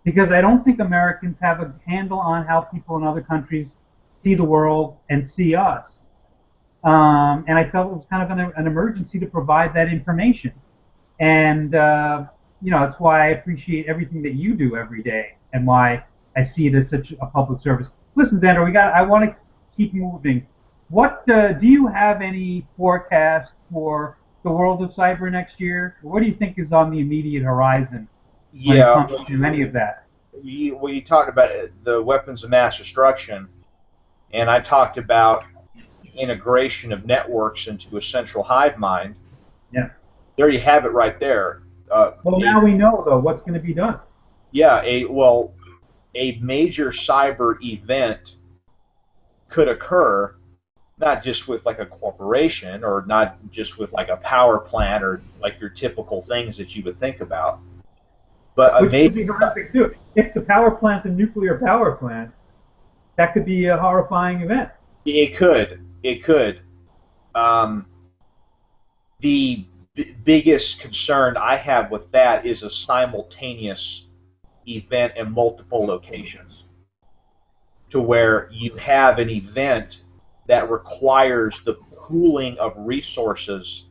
because I don't think Americans have a handle on how people in other countries see the world and see us. And I felt it was kind of an emergency to provide that information. And, you know, that's why I appreciate everything that you do every day and why I see it as such a public service. Listen, Xander, I want to keep moving. What do you have any forecast for the world of cyber next year? What do you think is on the immediate horizon when it Yeah, comes to any of that? you talked about the weapons of mass destruction, and I talked about integration of networks into a central hive mind. Yeah. There you have it right there. Well, now we know, though, what's going to be done. Yeah, a major cyber event could occur, not just with like a corporation or not just with like a power plant or like your typical things that you would think about, but a Which could major. be horrific, too. If the power plant's a nuclear power plant, that could be a horrifying event. It could. It could. Um, the biggest concern I have with that is a simultaneous event in multiple locations, to where you have an event that requires the pooling of resources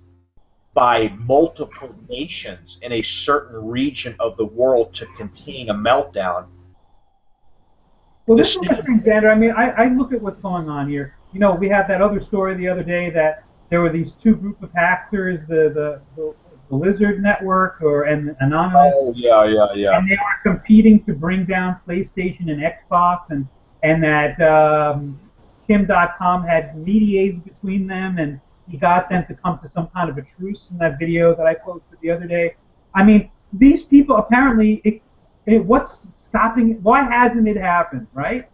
by multiple nations in a certain region of the world to contain a meltdown. Well, The this is same, interesting, Xander. I mean, I look at what's going on here. You know, we had that other story the other day that there were these two group of hackers, the Lizard Network and Anonymous, oh yeah, yeah, yeah. and they were competing to bring down PlayStation and Xbox, and that Kim.com had mediated between them, and he got them to come to some kind of a truce in that video that I posted the other day. I mean, these people apparently, what's stopping it? Why hasn't it happened, right?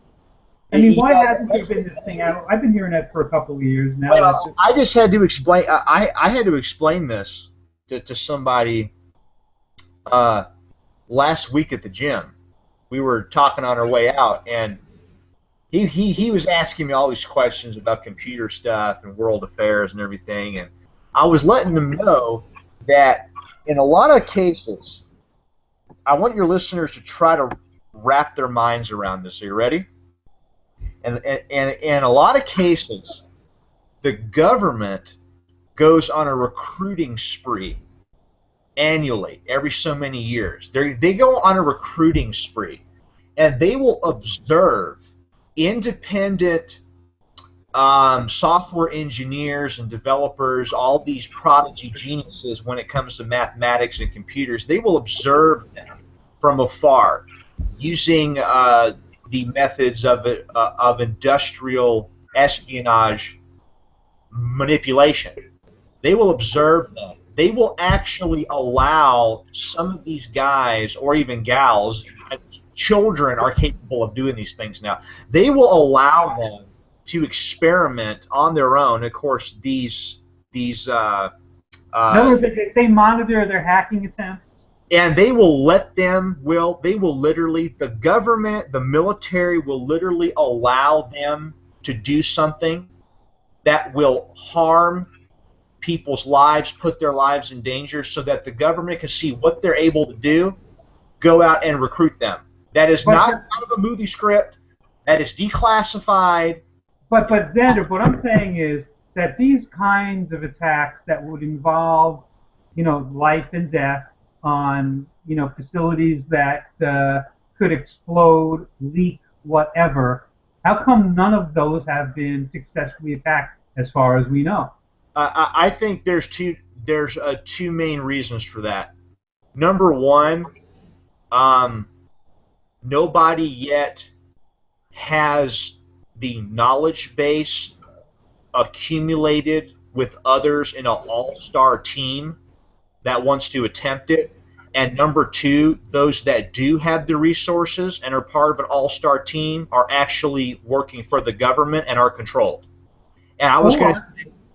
I mean, why hasn't there been this thing? I've been hearing that for a couple of years now. Well, I just had to explain. I had to explain this to somebody uh, last week at the gym. We were talking on our way out, and he was asking me all these questions about computer stuff and world affairs and everything, and I was letting them know that in a lot of cases, I want your listeners to try to wrap their minds around this. Are you ready? And in a lot of cases, the government goes on a recruiting spree annually, every so many years. They go on a recruiting spree, and they will observe independent software engineers and developers, all these prodigy geniuses when it comes to mathematics and computers. They will observe them from afar using the methods of industrial espionage manipulation. They will observe them. They will actually allow some of these guys or even gals, children are capable of doing these things now. They will allow them to experiment on their own. Of course, these In other words, they monitor their hacking attempts. and they will let them they will literally, the government, the military will literally allow them to do something that will harm people's lives, put their lives in danger, so that the government can see what they're able to do, go out and recruit them. That is not out of a movie script. That is declassified. But Xander, what I'm saying is that these kinds of attacks that would involve, you know, life and death on, you know, facilities that could explode, leak, whatever. How come none of those have been successfully attacked, as far as we know? I think there's two main reasons for that. Number one, nobody yet has the knowledge base accumulated with others in an all-star team that wants to attempt it. And number two, those that do have the resources and are part of an all-star team are actually working for the government and are controlled. And I was going to,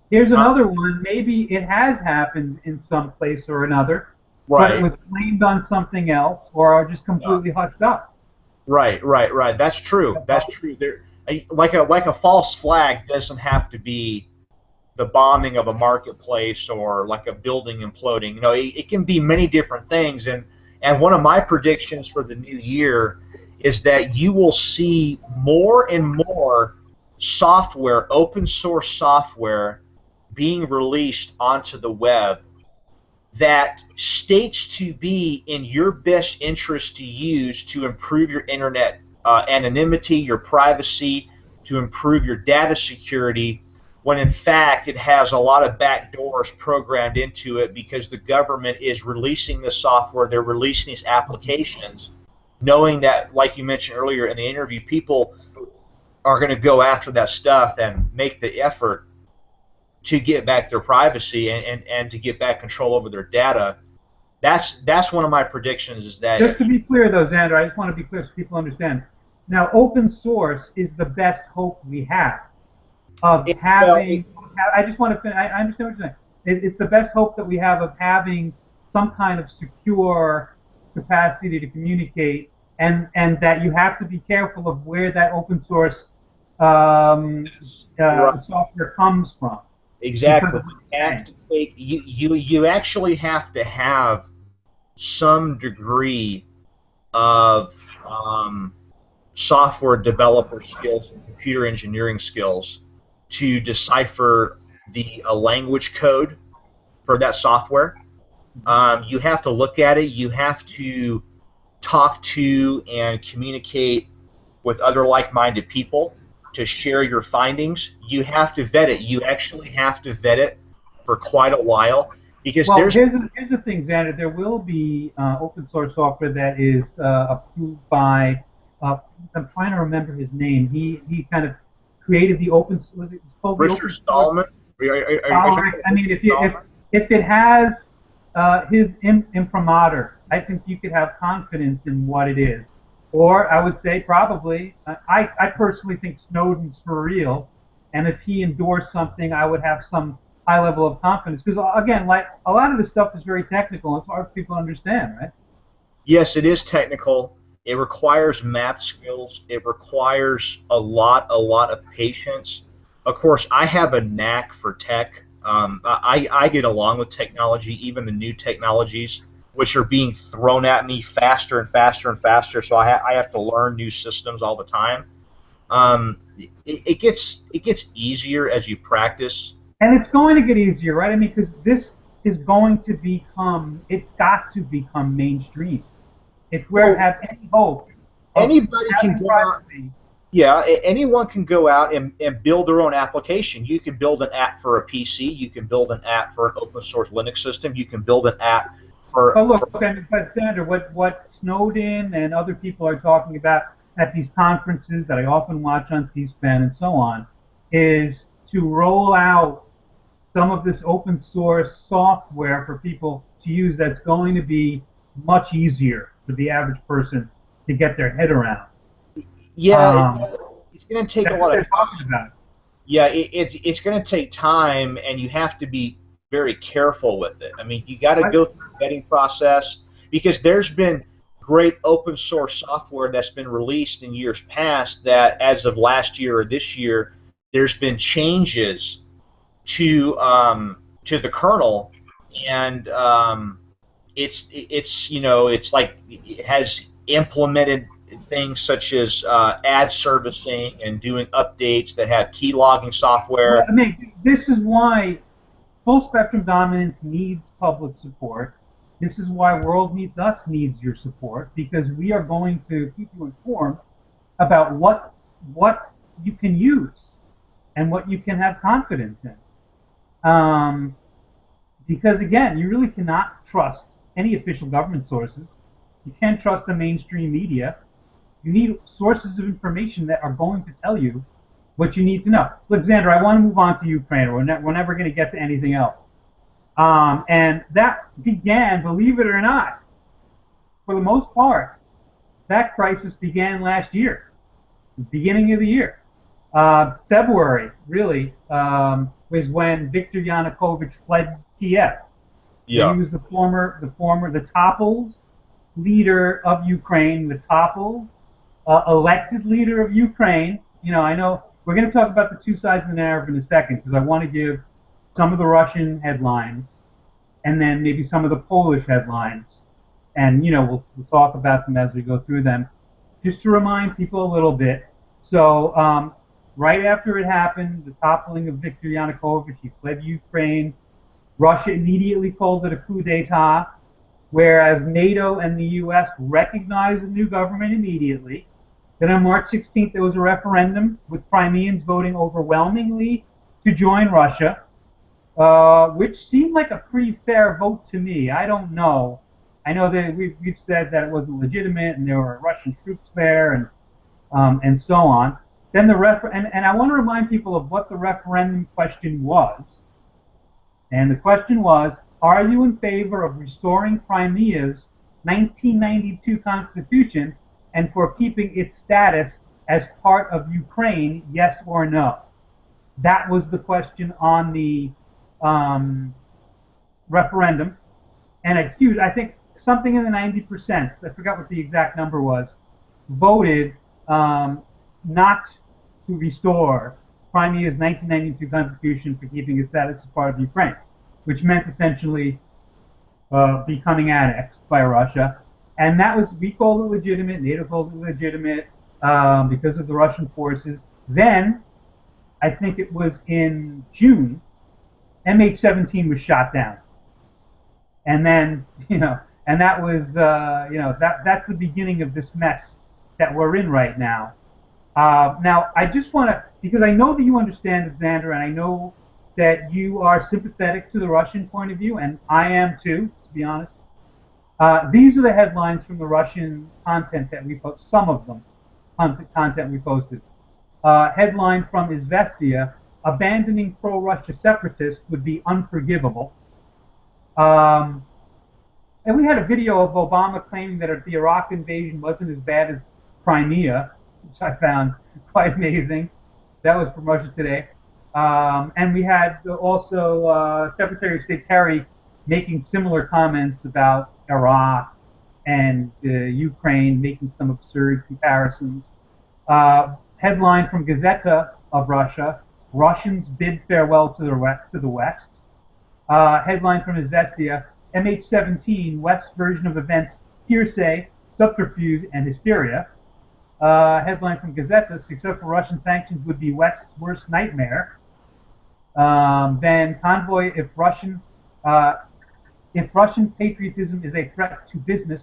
here's another one. Maybe it has happened in some place or another, but it right, was blamed on something else or just completely hushed up. right. That's true. That's true. There, like a false flag doesn't have to be the bombing of a marketplace or like a building imploding. You know, it can be many different things. And one of my predictions for the new year is that you will see more and more software, open source software, being released onto the web that states to be in your best interest to use to improve your internet anonymity, your privacy, to improve your data security, when in fact it has a lot of backdoors programmed into it because the government is releasing this software, they're releasing these applications, knowing that, like you mentioned earlier in the interview, people are going to go after that stuff and make the effort to get back their privacy and to get back control over their data. That's one of my predictions is that Just to be clear, though, Xander, I just want to be clear so people understand. Now, open source is the best hope we have of having. I just want to finish. I understand what you're saying. It's the best hope that we have of having some kind of secure capacity to communicate, and that you have to be careful of where that open source software comes from. exactly. You actually have to have some degree of software developer skills and computer engineering skills to decipher the language code for that software. You have to look at it. You have to talk to and communicate with other like-minded people to share your findings. You have to vet it. You actually have to vet it for quite a while because Well, there's here's the thing, Xander. There will be open source software that is approved by. I'm trying to remember his name. He kind of created the open. Was it called the Mr. open source? Stallman. I mean, if it has his imprimatur, I think you could have confidence in what it is. Or I would say probably, I personally think Snowden's for real, and if he endorsed something, I would have some high level of confidence. Because again, like a lot of this stuff is very technical, and it's hard for people to understand, right? Yes, it is technical. It requires math skills. It requires a lot of patience. Of course, I have a knack for tech. I get along with technology, even the new technologies, which are being thrown at me faster and faster and faster. So I have to learn new systems all the time. It gets easier as you practice. And it's going to get easier, right? I mean, because this is going to it's got to become mainstream. If we have any hope of Anybody can having go out. privacy. Yeah, anyone can go out and build their own application. You can build an app for a PC. You can build an app for an open source Linux system. You can build an app for. But look, I mean, but Xander, what Snowden and other people are talking about at these conferences that I often watch on C-SPAN and so on is to roll out some of this open source software for people to use that's going to be much easier for the average person to get their head around. Yeah, it's going to take a lot of talking about. Yeah, it's going to take time, and you have to be very careful with it. I mean, you got to go through the vetting process because there's been great open source software that's been released in years past that, as of last year or this year, there's been changes to the kernel, and it's like it has implemented things such as ad servicing and doing updates that have key logging software. Well, I mean, this is why full spectrum dominance needs public support. This is why World Meets Us needs your support, because we are going to keep you informed about what you can use and what you can have confidence in. Because again, you really cannot trust any official government sources. You can't trust the mainstream media. You need sources of information that are going to tell you what you need to know. Look, Xander, I want to move on to Ukraine. We're never going to get to anything else. And that began, believe it or not, for the most part, that crisis began last year, beginning of the year. February, really, was when Viktor Yanukovych fled Kiev. Yeah. He was the toppled leader of Ukraine, the toppled elected leader of Ukraine. You know, I know we're going to talk about the two sides of the narrative in a second because I want to give some of the Russian headlines and then maybe some of the Polish headlines. And, you know, we'll talk about them as we go through them. Just to remind people a little bit. So, right after it happened, the toppling of Viktor Yanukovych, he fled Ukraine. Russia immediately called it a coup d'etat, whereas NATO and the U.S. recognized the new government immediately. Then on March 16th, there was a referendum with Crimeans voting overwhelmingly to join Russia, which seemed like a pretty fair vote to me. I don't know. I know that we've said that it wasn't legitimate and there were Russian troops there and so on. Then and I want to remind people of what the referendum question was. And the question was, are you in favor of restoring Crimea's 1992 constitution and for keeping its status as part of Ukraine, yes or no? That was the question on the referendum. And a huge, I think something in the 90%, I forgot what the exact number was, voted not to restore Crimea's 1992 constitution for keeping its status as part of Ukraine, which meant essentially becoming annexed by Russia. And that was, we called it legitimate, NATO called it legitimate because of the Russian forces. Then, I think it was in June, MH17 was shot down. And then, you know, and that was, you know, that's the beginning of this mess that we're in right now. Now, I just want to, because I know that you understand it, Xander, and I know that you are sympathetic to the Russian point of view, and I am too, to be honest. These are the headlines from the Russian content that we post, some of them, content we posted. Headline from Izvestia, abandoning pro-Russia separatists would be unforgivable. And we had a video of Obama claiming that the Iraq invasion wasn't as bad as Crimea, which I found quite amazing. That was from Russia Today. And we had also Secretary of State Kerry making similar comments about Iraq and Ukraine, making some absurd comparisons. Headline from Gazeta of Russia, Russians bid farewell to the West. Headline from Izvestia, MH17, West's version of events, hearsay, subterfuge, and hysteria. Headline from Gazeta, successful Russian sanctions would be West's worst nightmare. Then convoy, if Russian patriotism is a threat to business,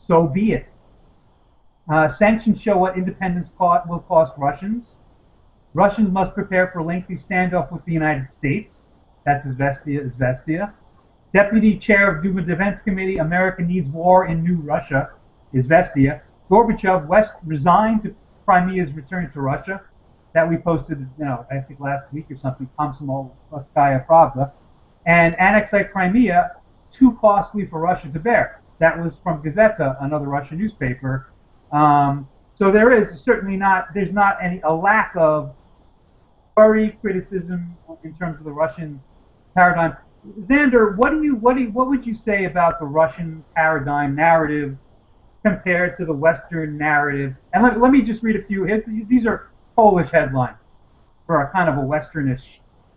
so be it. Sanctions show what independence will cost Russians. Russians must prepare for lengthy standoff with the United States. That's Izvestia. Deputy Chair of Duma Defense Committee, America needs war in New Russia, Izvestia. Gorbachev, West resigned to Crimea's return to Russia. That we posted, you know, I think last week or something, Komsomolskaya Pravda. And annexate Crimea, too costly for Russia to bear. That was from Gazeta, another Russian newspaper. So there is certainly there's not a lack of worry, criticism in terms of the Russian paradigm. Xander, what would you say about the Russian paradigm narrative compared to the Western narrative? And let me just read a few. These are Polish headlines for a kind of a Westernish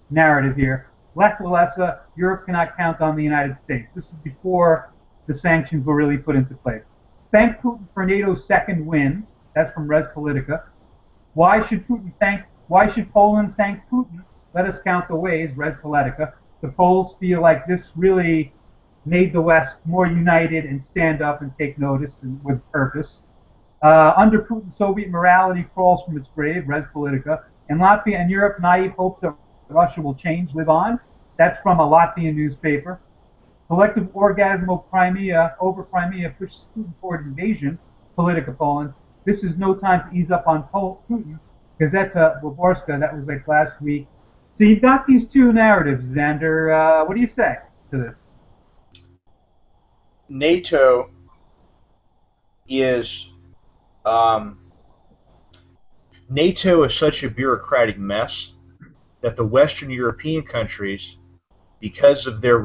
narrative here. Lech Walesa, Europe cannot count on the United States. This is before the sanctions were really put into place. Thank Putin for NATO's second win. That's from Res Politica. Why should Poland thank Putin? Let us count the ways, Res Politica. The Poles feel like this really made the West more united and stand up and take notice and with purpose. Under Putin, Soviet morality crawls from its grave, Res Politica. In Latvia and Europe, naive hope that Russia will change, live on. That's from a Latvian newspaper. Collective orgasm over Crimea pushes Putin toward invasion, Politica Poland. This is no time to ease up on Putin. Gazeta Wyborska, that was like last week. So you've got these two narratives, Xander. What do you say to this? NATO is NATO is such a bureaucratic mess that the Western European countries, because of their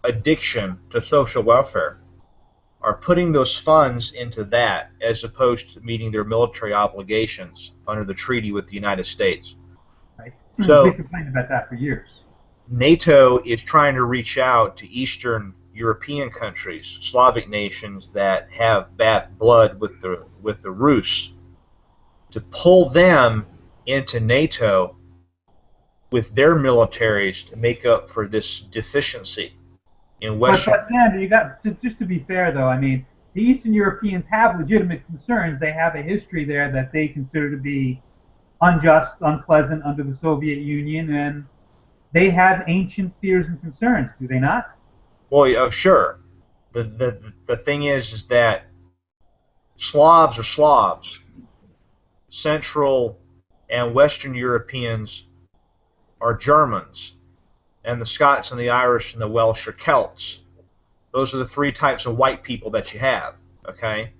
addiction to social welfare, are putting those funds into that as opposed to meeting their military obligations under the treaty with the United States. Right. So we complained about that for years. NATO is trying to reach out to Eastern European countries, Slavic nations that have bad blood with the Rus, to pull them into NATO with their militaries to make up for this deficiency in Western. But Xander, you got just to be fair though. I mean, the Eastern Europeans have legitimate concerns. They have a history there that they consider to be unjust, unpleasant under the Soviet Union, and they have ancient fears and concerns. Do they not? Well, yeah, sure. The thing is that Slavs are Slavs. Central and Western Europeans are Germans, and the Scots and the Irish and the Welsh are Celts. Those are the three types of white people that you have, okay?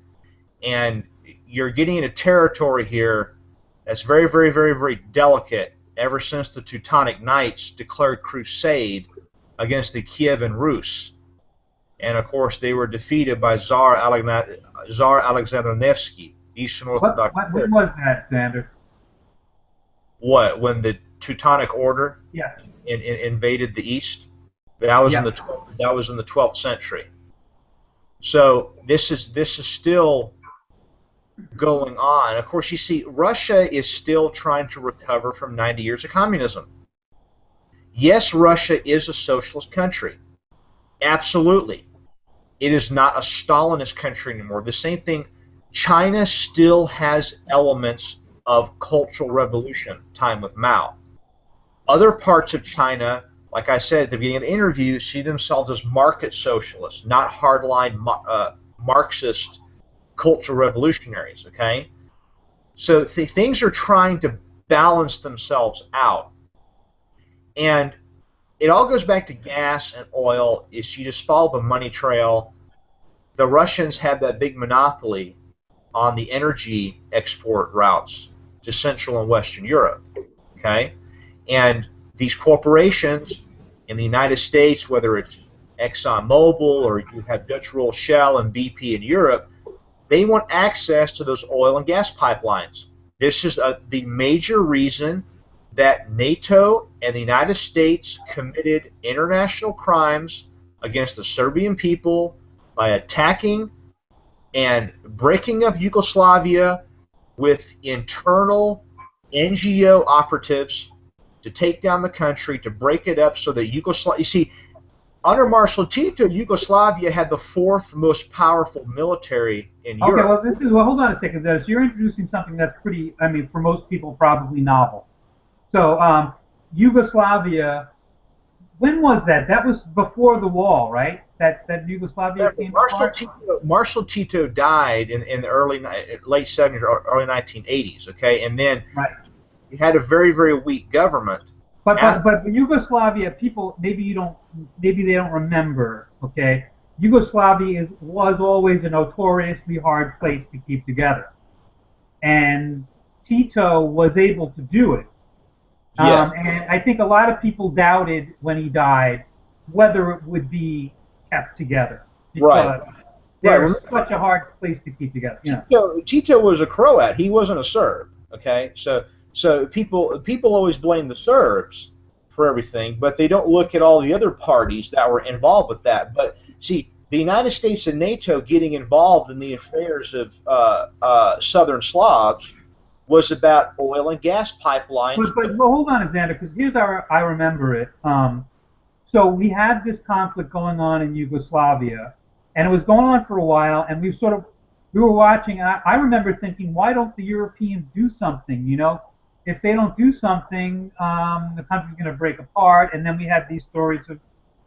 And you're getting into territory here that's very, very, very, very delicate ever since the Teutonic Knights declared crusade against the Kievan Rus. And, of course, they were defeated by Tsar Alexander Nevsky, Eastern Orthodox. When was that, Xander? What, when the Teutonic Order Yeah. invaded the East? That was Yeah. in the 12th century. So this is still going on. Of course, you see, Russia is still trying to recover from 90 years of communism. Yes, Russia is a socialist country. Absolutely. It is not a Stalinist country anymore. The same thing, China still has elements of cultural revolution, time with Mao. Other parts of China, like I said at the beginning of the interview, see themselves as market socialists, not hardline Marxist cultural revolutionaries, okay? So things are trying to balance themselves out. And it all goes back to gas and oil. Is you just follow the money trail. The Russians have that big monopoly on the energy export routes to Central and Western Europe, okay? And these corporations in the United States, whether it's ExxonMobil or you have Dutch Roll Shell and BP in Europe, they want access to those oil and gas pipelines. This is the major reason that NATO and the United States committed international crimes against the Serbian people by attacking and breaking up Yugoslavia with internal NGO operatives to take down the country, to break it up so that Yugoslavia... You see, under Marshal Tito, Yugoslavia had the fourth most powerful military in Europe. Okay, well, hold on a second. So you're introducing something that's pretty, I mean, for most people, probably novel. So, Yugoslavia, when was that? That was before the wall, right? That Yugoslavia came apart? Marshal Tito died in the late 70s or early 1980s, okay? And then he had a very, very weak government. But Yugoslavia, people maybe they don't remember, okay? Yugoslavia was always a notoriously hard place to keep together. And Tito was able to do it. Yeah. And I think a lot of people doubted when he died whether it would be kept together. Because it was such a hard place to keep together. You know? Tito was a Croat. He wasn't a Serb. Okay, so people always blame the Serbs for everything, but they don't look at all the other parties that were involved with that. But see, the United States and NATO getting involved in the affairs of Southern Slavs was about oil and gas pipelines. But hold on, Xander, because here's how I remember it. So we had this conflict going on in Yugoslavia, and it was going on for a while, and we were watching, and I remember thinking, why don't the Europeans do something, you know? If they don't do something, the country's going to break apart, and then we had these stories of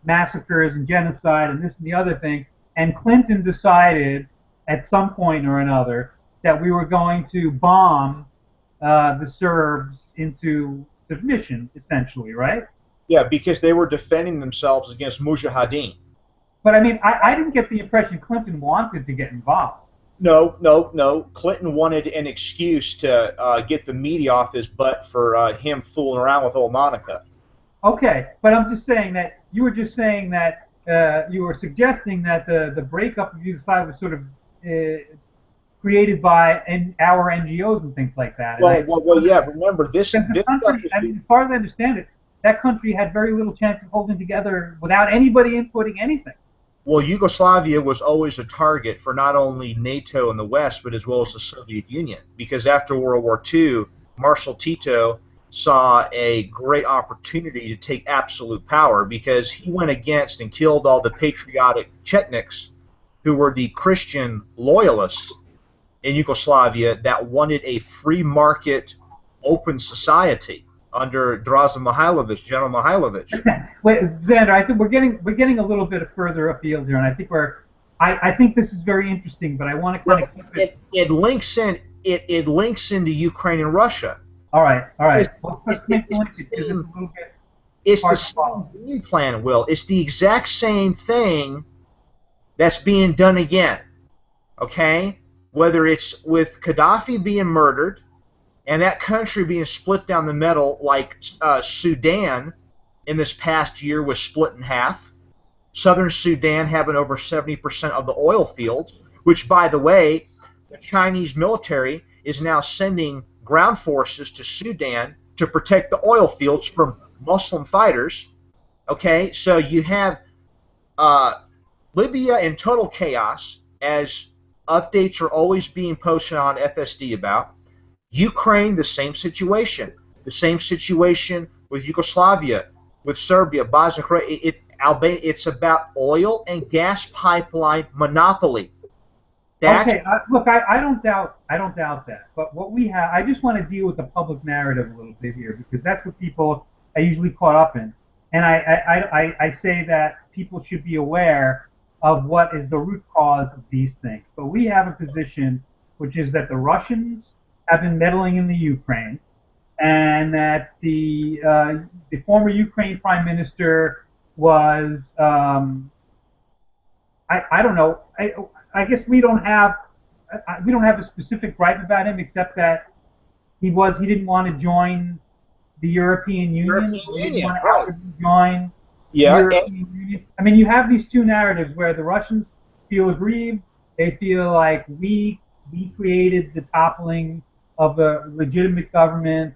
massacres and genocide and this and the other thing, and Clinton decided at some point or another that we were going to bomb the Serbs into submission, essentially, right? Yeah, because they were defending themselves against Mujahideen. But I mean, I didn't get the impression Clinton wanted to get involved. No. Clinton wanted an excuse to get the media off his butt for him fooling around with old Monica. Okay, but I'm just saying that you were just saying that you were suggesting that the breakup of Yugoslavia was sort of created by our NGOs and things like that. Well, yeah. Remember this. The country, I mean, as far as I understand it, that country had very little chance of holding together without anybody inputting anything. Well, Yugoslavia was always a target for not only NATO and the West, but as well as the Soviet Union, because after World War II, Marshal Tito saw a great opportunity to take absolute power because he went against and killed all the patriotic Chetniks, who were the Christian loyalists in Yugoslavia that wanted a free market, open society under Draza Mihailovic, General Mihailovic. Wait, Xander, I think we're getting a little bit further afield here, and I think I think this is very interesting, but I want to kind of keep it. It links into Ukraine and Russia. All right. It's the same game plan, Will. It's the exact same thing that's being done again. Okay? Whether it's with Gaddafi being murdered and that country being split down the middle like Sudan in this past year was split in half. Southern Sudan having over 70% of the oil fields, which, by the way, the Chinese military is now sending ground forces to Sudan to protect the oil fields from Muslim fighters. Okay, so you have Libya in total chaos, as updates are always being posted on FSD about. Ukraine, the same situation. The same situation with Yugoslavia, with Serbia, Bosnia, Albania. It's about oil and gas pipeline monopoly. Okay, look, I don't doubt that. But what we have, I just want to deal with the public narrative a little bit here because that's what people are usually caught up in. And I say that people should be aware of what is the root cause of these things. But we have a position which is that the Russians have been meddling in the Ukraine, and that the former Ukraine Prime Minister was I don't know. I guess we don't have a specific gripe about him except that he didn't want to join the European Union. He didn't want to outwardly join the European Union. I mean, you have these two narratives where the Russians feel aggrieved. They feel like we created the toppling of a legitimate government,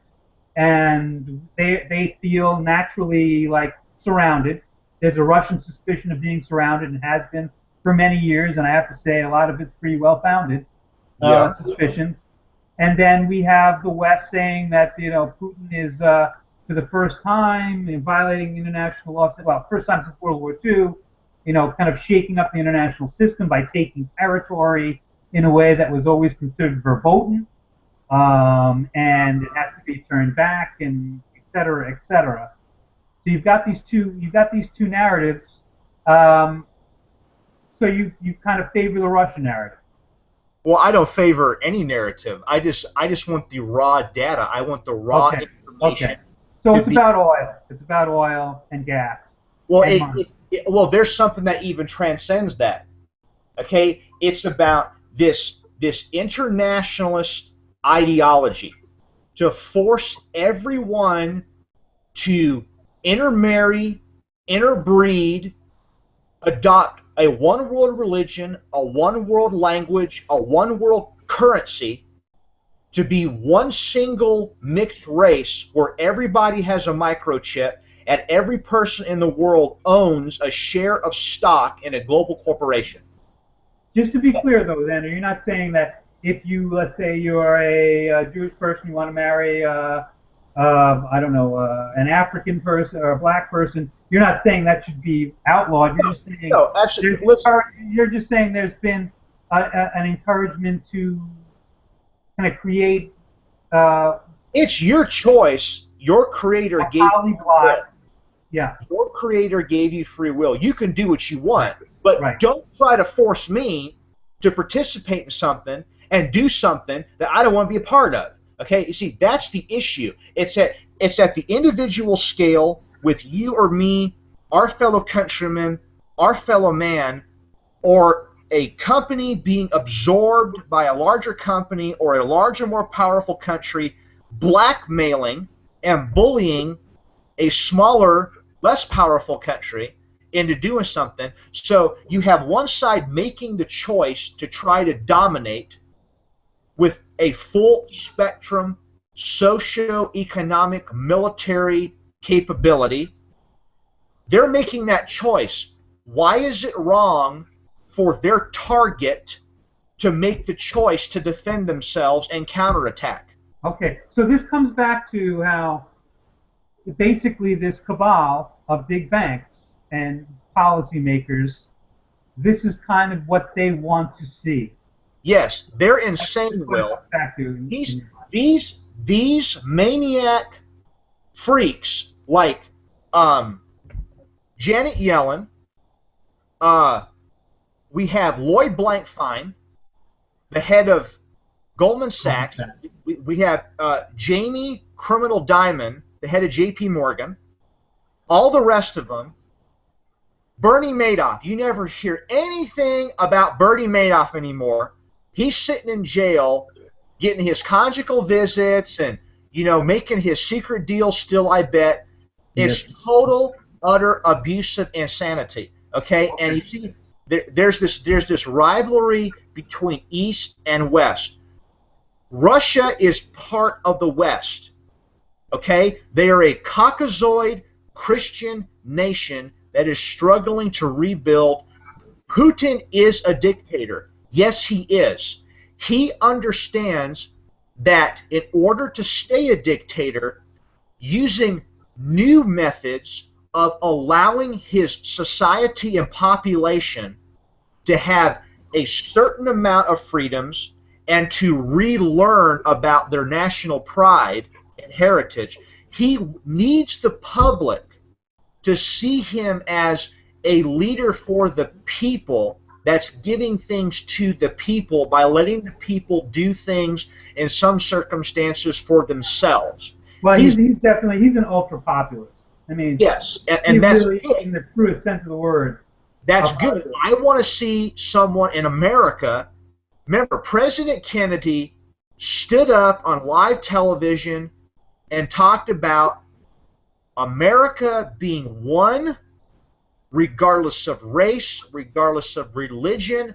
and they feel naturally like surrounded. There's a Russian suspicion of being surrounded and has been for many years, and I have to say a lot of it's pretty well-founded suspicions. And then we have the West saying that Putin is for the first time violating international law. Well, first time since World War II, kind of shaking up the international system by taking territory in a way that was always considered verboten, and it has to be turned back, and et cetera, et cetera. So you've got these two narratives. So you kind of favor the Russian narrative. Well, I don't favor any narrative. I just want the raw data. I want the raw information. Okay. So it's about oil. It's about oil and gas. Well, well, there's something that even transcends that. Okay, it's about this internationalist ideology to force everyone to intermarry, interbreed, adopt a one world religion, a one world language, a one world currency, to be one single mixed race where everybody has a microchip and every person in the world owns a share of stock in a global corporation. Just to be clear, though, then, you're not saying that if you, let's say, you're a Jewish person, you want to marry, I don't know, an African person or a black person, you're not saying that should be outlawed. You're just saying, no, actually, you're just saying there's been an encouragement to kind of create. It's your choice. Your creator gave you free will. Yeah. Your creator gave you free will. You can do what you want, but don't try to force me to participate in something and do something that I don't want to be a part of. Okay? You see, that's the issue. It's at the individual scale with you or me, our fellow countrymen, our fellow man, or a company being absorbed by a larger company or a larger, more powerful country, blackmailing and bullying a smaller, less powerful country into doing something. So you have one side making the choice to try to dominate with a full spectrum socio-economic military capability. They're making that choice. Why is it wrong for their target to make the choice to defend themselves and counterattack? Okay, so this comes back to how basically this cabal of big banks and policymakers, this is kind of what they want to see. Yes, they're insane, Will. These maniac freaks like Janet Yellen, we have Lloyd Blankfein, the head of Goldman Sachs. We have Jamie Criminal Diamond, the head of J.P. Morgan. All the rest of them. Bernie Madoff. You never hear anything about Bernie Madoff anymore. He's sitting in jail, getting his conjugal visits and, you know, making his secret deals still, I bet. It's total, utter abuse of insanity. Okay? And you see, there's this rivalry between East and West. Russia is part of the West. Okay? They are a Caucasoid Christian nation that is struggling to rebuild. Putin is a dictator. Yes, he is. He understands that in order to stay a dictator, using new methods of allowing his society and population to have a certain amount of freedoms and to relearn about their national pride and heritage, he needs the public to see him as a leader for the people that's giving things to the people by letting the people do things in some circumstances for themselves. Well, he's an ultra populist. I mean, yes, and that's really, good. In the truest sense of the word. That's good. I want to see someone in America. Remember, President Kennedy stood up on live television and talked about America being one, regardless of race, regardless of religion.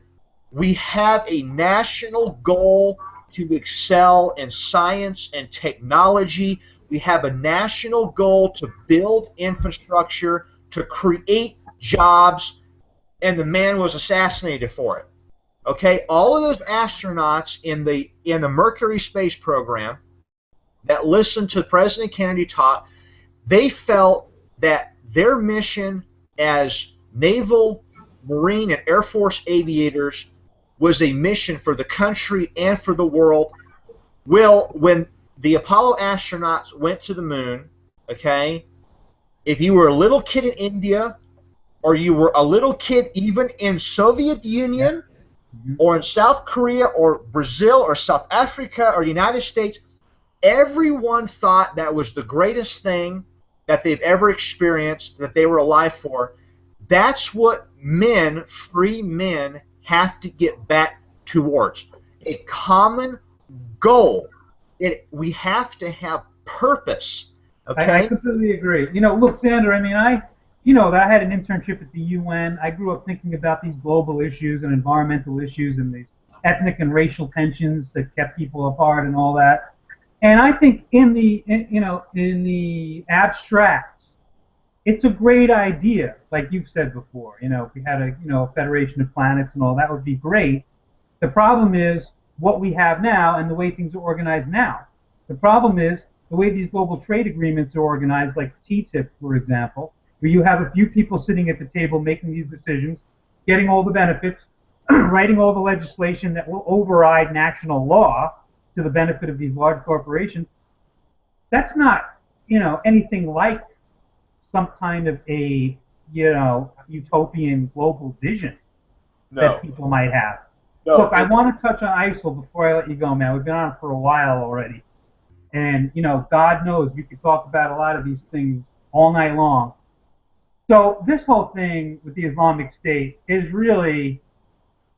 We have a national goal to excel in science and technology. We have a national goal to build infrastructure, to create jobs, and the man was assassinated for it. Okay, all of those astronauts in the Mercury space program that listened to President Kennedy talk, they felt that their mission as naval, marine, and Air Force aviators was a mission for the country and for the world. Well, when the Apollo astronauts went to the moon, okay, if you were a little kid in India, or you were a little kid even in Soviet Union, or in South Korea, or Brazil, or South Africa, or the United States, everyone thought that was the greatest thing that they've ever experienced, that they were alive for. That's what men, free men, have to get back towards. A common goal. We have to have purpose. Okay? I completely agree. You know, look, Xander, I mean, I had an internship at the UN. I grew up thinking about these global issues and environmental issues and these ethnic and racial tensions that kept people apart and all that. And I think in the abstract, it's a great idea, like you've said before. You know, if we had a federation of planets and all, that would be great. The problem is what we have now and the way things are organized now. The problem is the way these global trade agreements are organized, like TTIP, for example, where you have a few people sitting at the table making these decisions, getting all the benefits, writing all the legislation that will override national law to the benefit of these large corporations. That's not, anything like some kind of a, utopian global vision that people might have. No, look, I want to touch on ISIL before I let you go, man. We've been on it for a while already. And, God knows we could talk about a lot of these things all night long. So this whole thing with the Islamic State is really,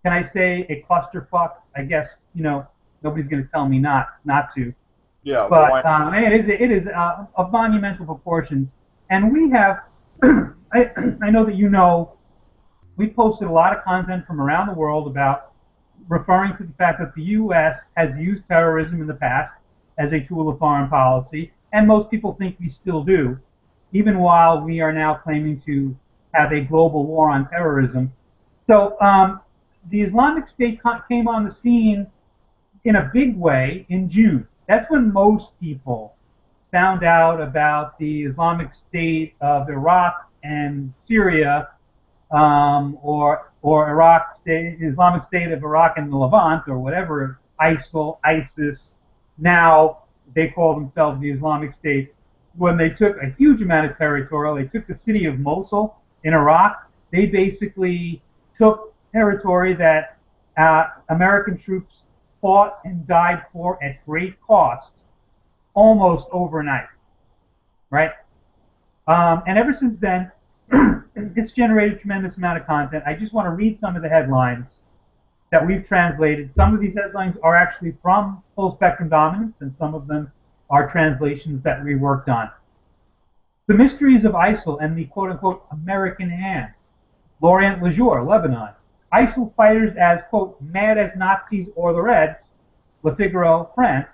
can I say, a clusterfuck? I guess, nobody's going to tell me not to. Yeah, well, But why? it is of monumental proportions. And we have, I know that we posted a lot of content from around the world about referring to the fact that the U.S. has used terrorism in the past as a tool of foreign policy, and most people think we still do, even while we are now claiming to have a global war on terrorism. So the Islamic State came on the scene in a big way in June. That's when most people found out about the Islamic State of Iraq and Syria, or Islamic State of Iraq and the Levant, or whatever, ISIL, ISIS. Now they call themselves the Islamic State. When they took a huge amount of territory, they took the city of Mosul in Iraq. They basically took territory that American troops fought and died for at great cost, almost overnight, right? And ever since then, it's generated a tremendous amount of content. I just want to read some of the headlines that we've translated. Some of these headlines are actually from Full Spectrum Dominance, and some of them are translations that we worked on. The Mysteries of ISIL and the quote-unquote American Hand. Laurent Lejour, Lebanon. ISIL fighters as, quote, mad as Nazis or the Reds. Le Figaro, France.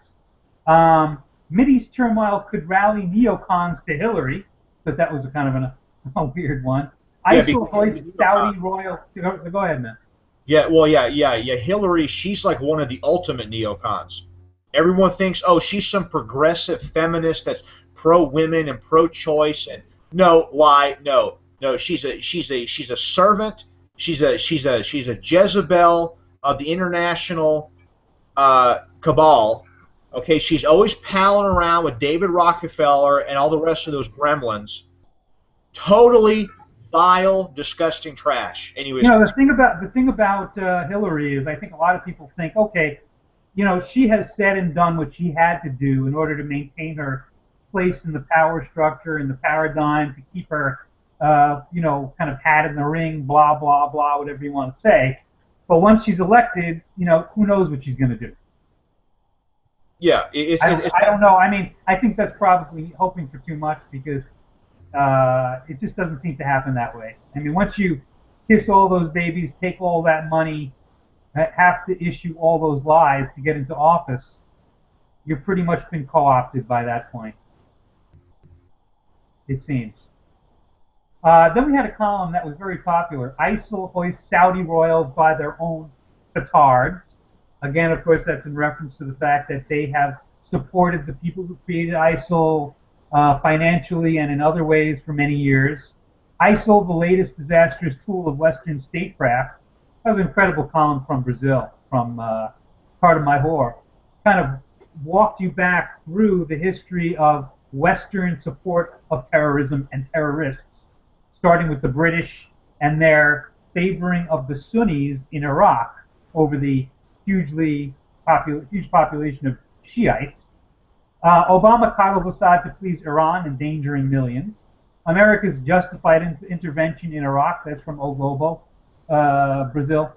Mideast turmoil could rally neocons to Hillary, but that was a kind of a weird one. ISIL hoists Saudi royal. Go ahead, man. Yeah, well, yeah. Hillary, she's like one of the ultimate neocons. Everyone thinks, oh, she's some progressive feminist that's pro-women and pro-choice, and no, lie, no. She's a servant. She's a Jezebel of the international cabal. Okay, she's always palling around with David Rockefeller and all the rest of those gremlins. Totally vile, disgusting trash. Anyways, the thing about Hillary is, I think a lot of people think, okay, she has said and done what she had to do in order to maintain her place in the power structure and the paradigm, to keep her, kind of hat in the ring, blah blah blah, whatever you want to say. But once she's elected, who knows what she's going to do? Yeah, I don't know. I mean, I think that's probably hoping for too much, because it just doesn't seem to happen that way. I mean, once you kiss all those babies, take all that money, have to issue all those lies to get into office, you've pretty much been co-opted by that point, it seems. Then we had a column that was very popular. ISIL hoists Saudi royals by their own petards. Again, of course, that's in reference to the fact that they have supported the people who created ISIL financially and in other ways for many years. ISIL, the latest disastrous tool of Western statecraft. That was an incredible column from Brazil, from Part of My Whore. Kind of walked you back through the history of Western support of terrorism and terrorists, starting with the British and their favoring of the Sunnis in Iraq over the huge population of Shiites. Obama coddles Assad to please Iran, endangering millions. America's justified intervention in Iraq, that's from O Globo, Brazil.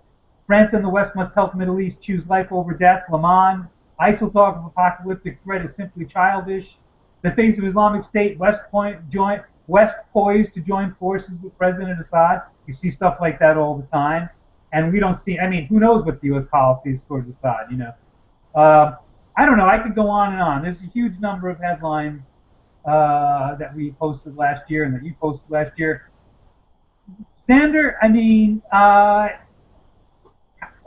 France and the West must help Middle East choose life over death. Le Mans. ISIL talk of apocalyptic threat is simply childish. The face of Islamic State, West poised to join forces with President Assad. You see stuff like that all the time. And we don't see, I mean, who knows what the U.S. policy is towards Assad, I don't know. I could go on and on. There's a huge number of headlines that we posted last year and that you posted last year. Xander, I mean,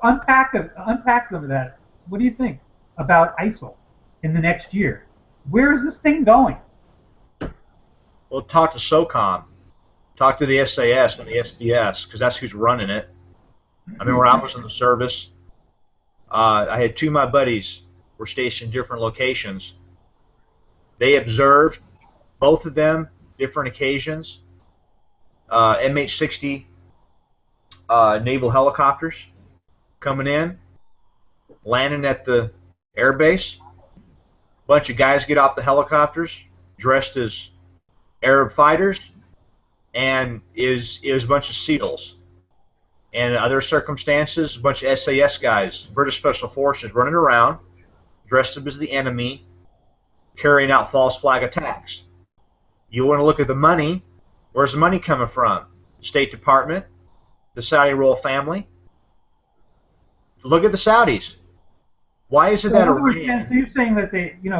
unpack some of that. What do you think about ISIL in the next year? Where is this thing going? Well, talk to SOCOM. Talk to the SAS and the SBS, because that's who's running it. I mean, when I was in the service, I had two of my buddies were stationed in different locations. They observed, both of them, different occasions, MH-60 naval helicopters coming in, landing at the air base. A bunch of guys get off the helicopters dressed as Arab fighters, and is a bunch of SEALs. And in other circumstances, a bunch of SAS guys, British Special Forces, running around, dressed up as the enemy, carrying out false flag attacks. You want to look at the money. Where's the money coming from? State Department, the Saudi royal family. Look at the Saudis. Why is it that Iran? So you're saying that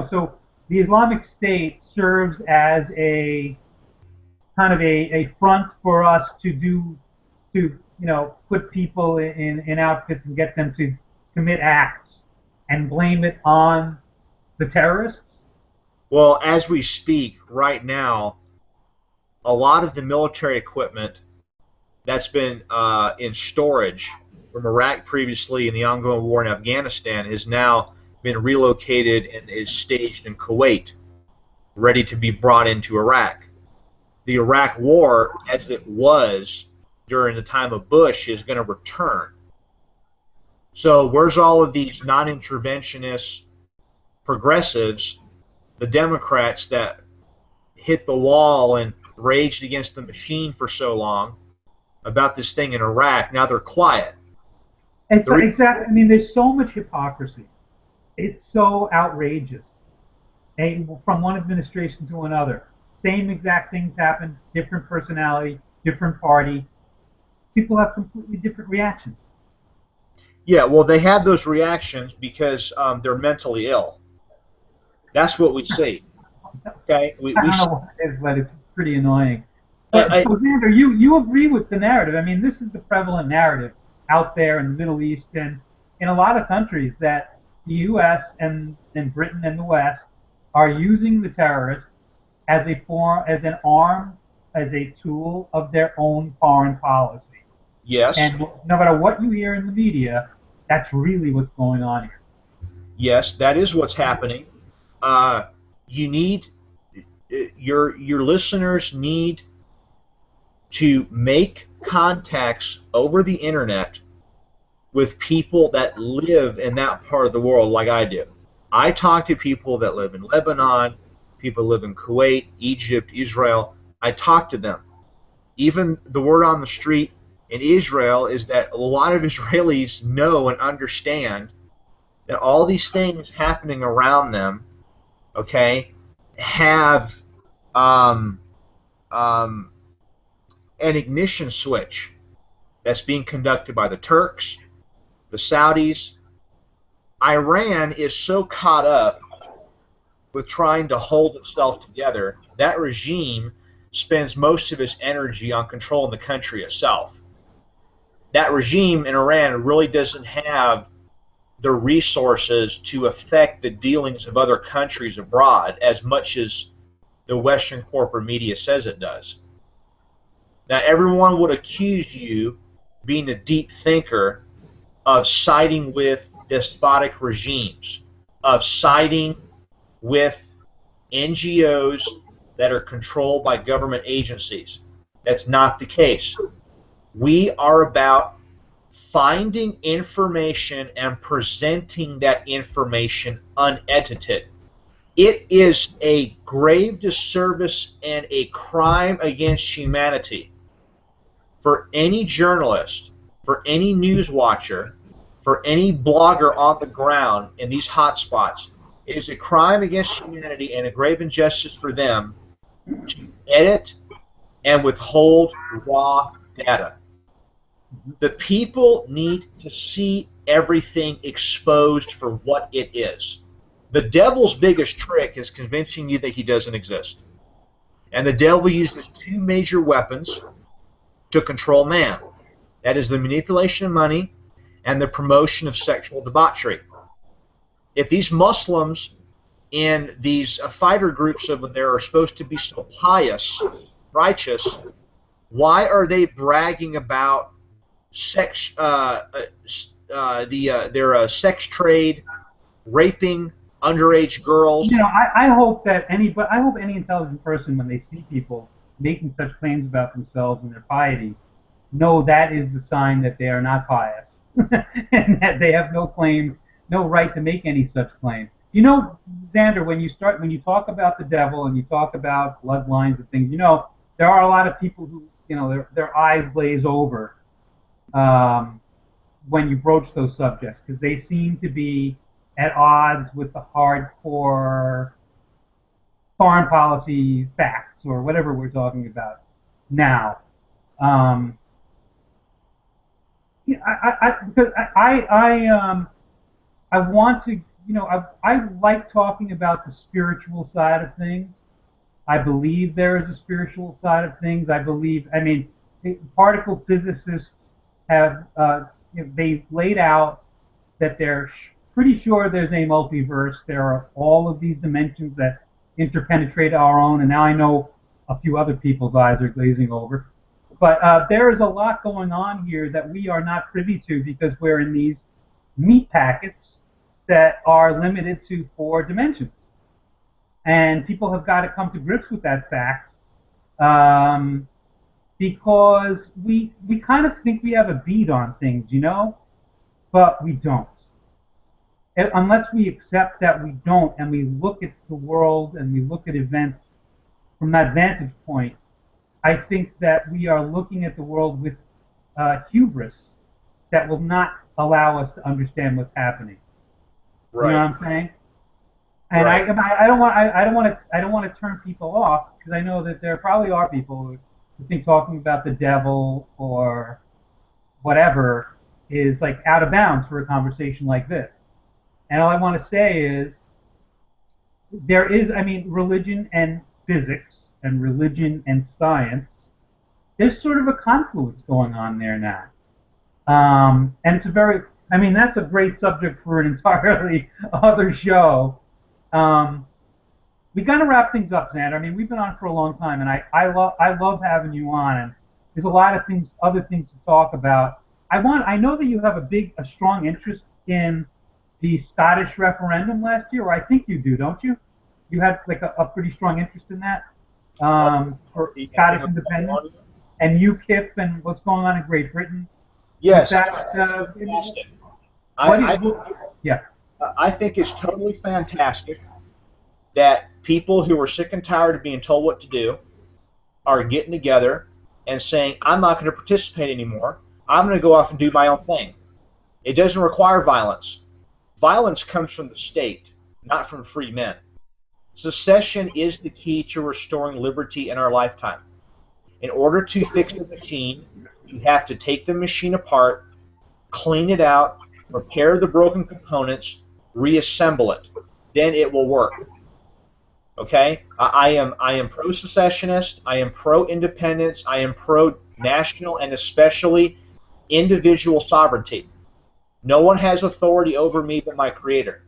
so the Islamic State serves as a kind of a front for us to put people in outfits and get them to commit acts and blame it on the terrorists? Well, as we speak right now, a lot of the military equipment that's been in storage from Iraq previously and the ongoing war in Afghanistan has now been relocated and is staged in Kuwait, ready to be brought into Iraq. The Iraq war, as it was during the time of Bush, is going to return. So where's all of these non-interventionist progressives, the Democrats that hit the wall and raged against the machine for so long about this thing in Iraq? Now they're quiet. Exactly. I mean, there's so much hypocrisy. It's so outrageous. And from one administration to another, same exact things happen, different personality, different party. People have completely different reactions. Yeah, well, they have those reactions because they're mentally ill. That's what we see. Okay, I don't know what it is, but it's pretty annoying. But so Xander, you agree with the narrative. I mean, this is the prevalent narrative out there in the Middle East and in a lot of countries, that the U.S. and Britain and the West are using the terrorists as an arm, as a tool of their own foreign policy. Yes. And no matter what you hear in the media, that's really what's going on here. Yes, that is what's happening. You need your listeners need to make contacts over the internet with people that live in that part of the world, like I do. I talk to people that live in Lebanon, people live in Kuwait, Egypt, Israel. I talk to them. Even the word on the street in Israel is that a lot of Israelis know and understand that all these things happening around them, okay, have an ignition switch that's being conducted by the Turks, the Saudis. Iran is so caught up with trying to hold itself together. That regime spends most of its energy on controlling the country itself. That regime in Iran really doesn't have the resources to affect the dealings of other countries abroad as much as the Western corporate media says it does. Now, everyone would accuse you, being a deep thinker, of siding with despotic regimes, of siding with NGOs that are controlled by government agencies. That's not the case. We are about finding information and presenting that information unedited. It is a grave disservice and a crime against humanity for any journalist, for any news watcher, for any blogger on the ground in these hotspots. It is a crime against humanity and a grave injustice for them to edit and withhold raw data. The people need to see everything exposed for what it is. The devil's biggest trick is convincing you that he doesn't exist. And the devil uses two major weapons to control man. That is the manipulation of money and the promotion of sexual debauchery. If these Muslims in these fighter groups over there are supposed to be so pious, righteous, why are they bragging about sex, their sex trade, raping underage girls? You know, I hope any intelligent person, when they see people making such claims about themselves and their piety, know that is the sign that they are not pious and that they have no right to make any such claim. You know, Xander, when you talk about the devil and you talk about bloodlines and things, you know there are a lot of people who, their eyes glaze over when you broach those subjects because they seem to be at odds with the hardcore foreign policy facts or whatever we're talking about now. I want to, I like talking about the spiritual side of things. I believe there is a spiritual side of things. Particle physicists have, they've laid out that they're pretty sure there's a multiverse. There are all of these dimensions that interpenetrate our own, and now I know a few other people's eyes are glazing over. But there is a lot going on here that we are not privy to because we're in these meat packets that are limited to 4 dimensions. And people have got to come to grips with that fact because we kind of think we have a bead on things, but we don't. Unless we accept that we don't and we look at the world and we look at events from that vantage point, I think that we are looking at the world with hubris that will not allow us to understand what's happening. Right. You know what I'm saying? And right. I don't want to turn people off because I know that there probably are people who think talking about the devil or whatever is like out of bounds for a conversation like this. And all I want to say is there is, religion and physics and religion and science, there's sort of a confluence going on there now. And it's that's a great subject for an entirely other show. We got to wrap things up, Xander. We've been on for a long time, and I love having you on. And there's a lot of other things to talk about. I know that you have a strong interest in the Scottish referendum last year, or I think you do, don't you? You had like a pretty strong interest in that for Scottish independence and UKIP and what's going on in Great Britain. Yes. I think it's totally fantastic that people who are sick and tired of being told what to do are getting together and saying, I'm not going to participate anymore. I'm going to go off and do my own thing. It doesn't require violence. Violence comes from the state, not from free men. Secession is the key to restoring liberty in our lifetime. In order to fix the machine, you have to take the machine apart, clean it out, repair the broken components, reassemble it. Then it will work. Okay? I am pro-secessionist. I am pro-independence. I am pro-national and especially individual sovereignty. No one has authority over me but my Creator.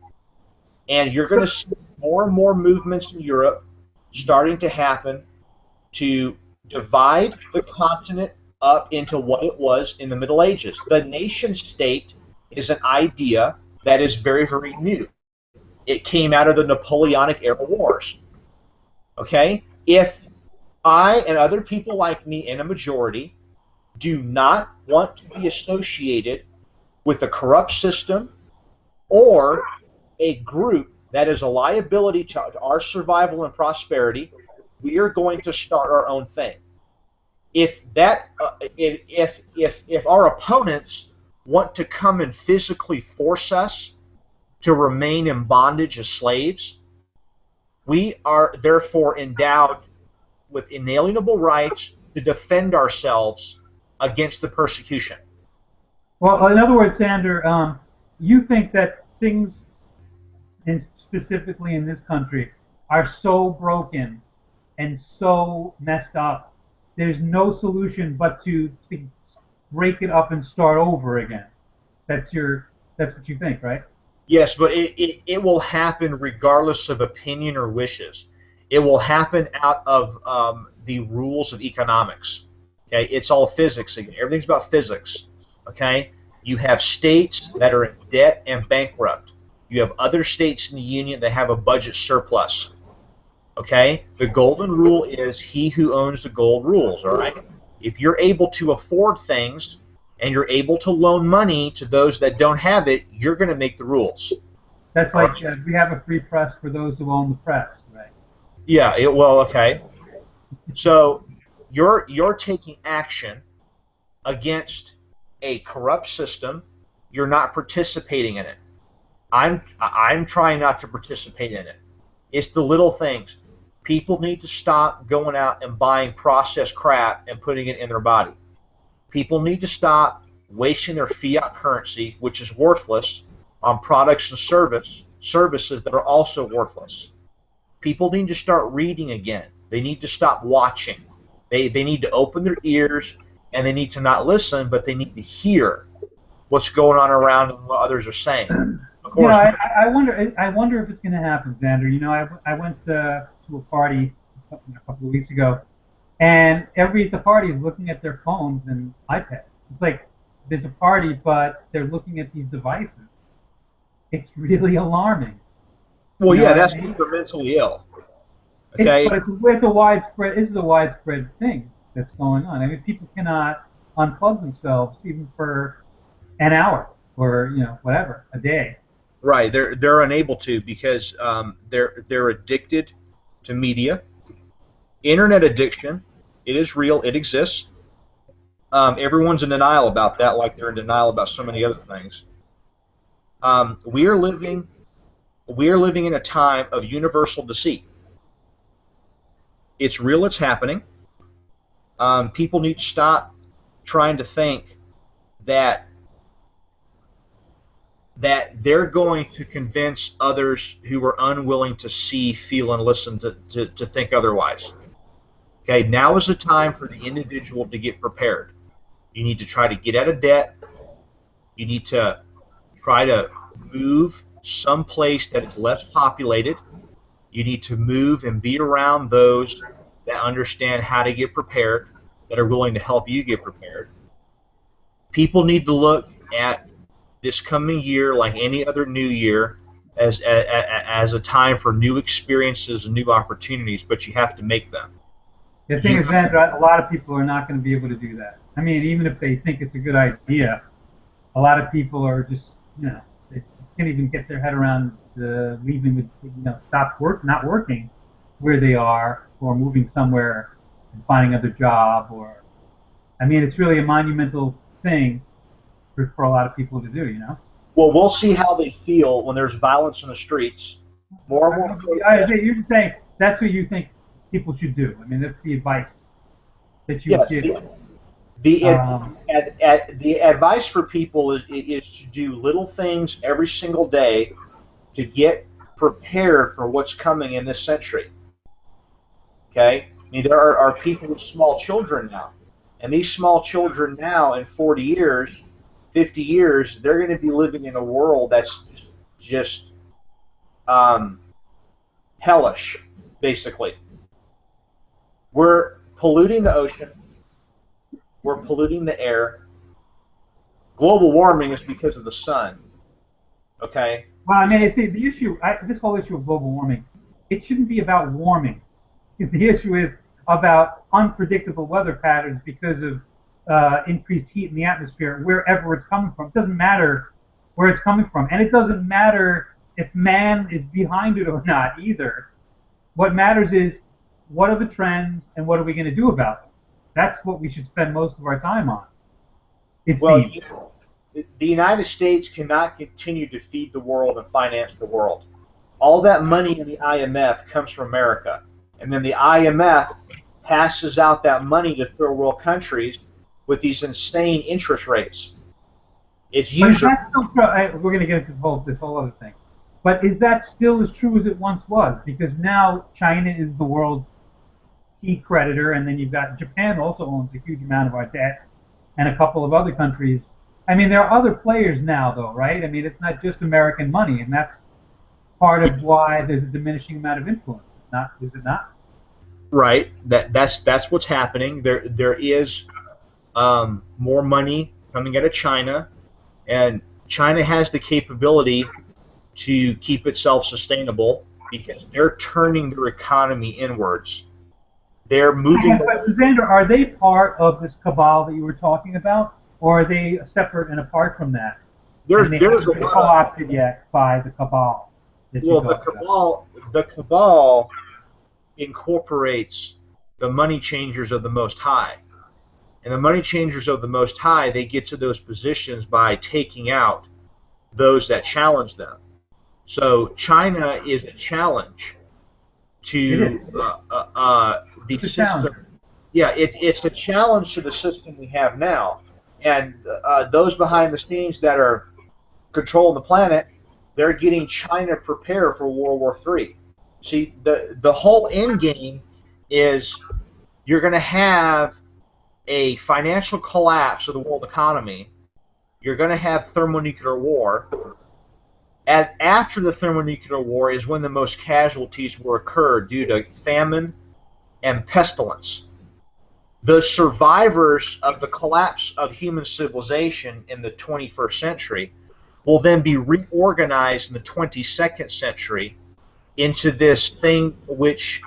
And you're going to see more and more movements in Europe starting to happen to divide the continent up into what it was in the Middle Ages. The nation state is an idea that is very, very new. It came out of the Napoleonic era wars. Okay? If I and other people like me in a majority do not want to be associated with a corrupt system or a group that is a liability to our survival and prosperity, we are going to start our own thing. If our opponents want to come and physically force us to remain in bondage as slaves, we are therefore endowed with inalienable rights to defend ourselves against the persecution. Well, in other words, Xander, you think that things, and specifically in this country, are so broken and so messed up, there's no solution but to break it up and start over again. That's what you think, right? Yes, but it will happen regardless of opinion or wishes. It will happen out of the rules of economics. Okay, it's all physics again. Everything's about physics. Okay, you have states that are in debt and bankrupt. You have other states in the union that have a budget surplus. Okay, the golden rule is he who owns the gold rules. All right, if you're able to afford things and you're able to loan money to those that don't have it, you're going to make the rules. That's like we have a free press for those who own the press, right? Yeah. Well, okay. So you're taking action against a corrupt system. You're not participating in it. I'm trying not to participate in it. It's the little things. People need to stop going out and buying processed crap and putting it in their body. People need to stop wasting their fiat currency, which is worthless, on products and services that are also worthless. People need to start reading again. They need to stop watching. They need to open their ears, and they need to not listen, but they need to hear what's going on around and what others are saying. Of course, I wonder if it's going to happen, Xander. You know, I went to a party a couple of weeks ago, and everybody at the party is looking at their phones and iPads. It's like there's a party, but they're looking at these devices. It's really alarming. well, yeah, that's because they're mentally ill. Okay. It's a widespread. This is a widespread thing that's going on. I mean, people cannot unplug themselves even for an hour or whatever a day. Right, they're unable to because they're addicted to media. Internet addiction, it is real, it exists. Everyone's in denial about that, like they're in denial about so many other things. We are living in a time of universal deceit. It's real, it's happening. People need to stop trying to think that they're going to convince others who are unwilling to see, feel, and listen to think otherwise. Okay, now is the time for the individual to get prepared. You need to try to get out of debt. You need to try to move someplace that is less populated. You need to move and be around those that understand how to get prepared, that are willing to help you get prepared. People need to look at this coming year, like any other new year, as a time for new experiences and new opportunities, but you have to make them. The thing is that a lot of people are not going to be able to do that. I mean, even if they think it's a good idea, a lot of people are just, they can't even get their head around leaving, not working where they are, or moving somewhere and finding another job, I mean, it's really a monumental thing for a lot of people to do, Well, we'll see how they feel when there's violence in the streets. More and more. You're just saying that's what you think people should do. I mean, that's the advice that you give. The advice for people is to do little things every single day to get prepared for what's coming in this century. Okay? I mean, there are people with small children now. And these small children now, in 40 years, 50 years, they're going to be living in a world that's just hellish, basically. We're polluting the ocean. We're polluting the air. Global warming is because of the sun. Okay? Well, I mean, the issue, this whole issue of global warming, it shouldn't be about warming. The issue is about unpredictable weather patterns because of increased heat in the atmosphere, wherever it's coming from. It doesn't matter where it's coming from. And it doesn't matter if man is behind it or not either. What matters is, what are the trends and what are we going to do about them? That's what we should spend most of our time on. The United States cannot continue to feed the world and finance the world. All that money in the IMF comes from America. And then the IMF passes out that money to third world countries with these insane interest rates. It's usually... We're going to get into this whole other thing. But is that still as true as it once was? Because now China is the world's key creditor, and then you've got Japan also owns a huge amount of our debt, and a couple of other countries. I mean, there are other players now, though, right? I mean, it's not just American money, and that's part of why there's a diminishing amount of influence. Is it not? Right. That's what's happening. There is more money coming out of China, and China has the capability to keep itself sustainable because they're turning their economy inwards. They're moving. But Xander, are they part of this cabal that you were talking about, or are they separate and apart from that? There's a lot co-opted yet by the cabal. Well, the cabal incorporates the money changers of the Most High. And the money changers of the Most High, they get to those positions by taking out those that challenge them. So China is a challenge to the system. Yeah, it's a challenge to the system we have now. And those behind the scenes that are controlling the planet, they're getting China prepared for World War III. See, the whole end game is you're going to have a financial collapse of the world economy. You're going to have thermonuclear war. And after the thermonuclear war is when the most casualties will occur due to famine and pestilence. The survivors of the collapse of human civilization in the 21st century will then be reorganized in the 22nd century into this thing which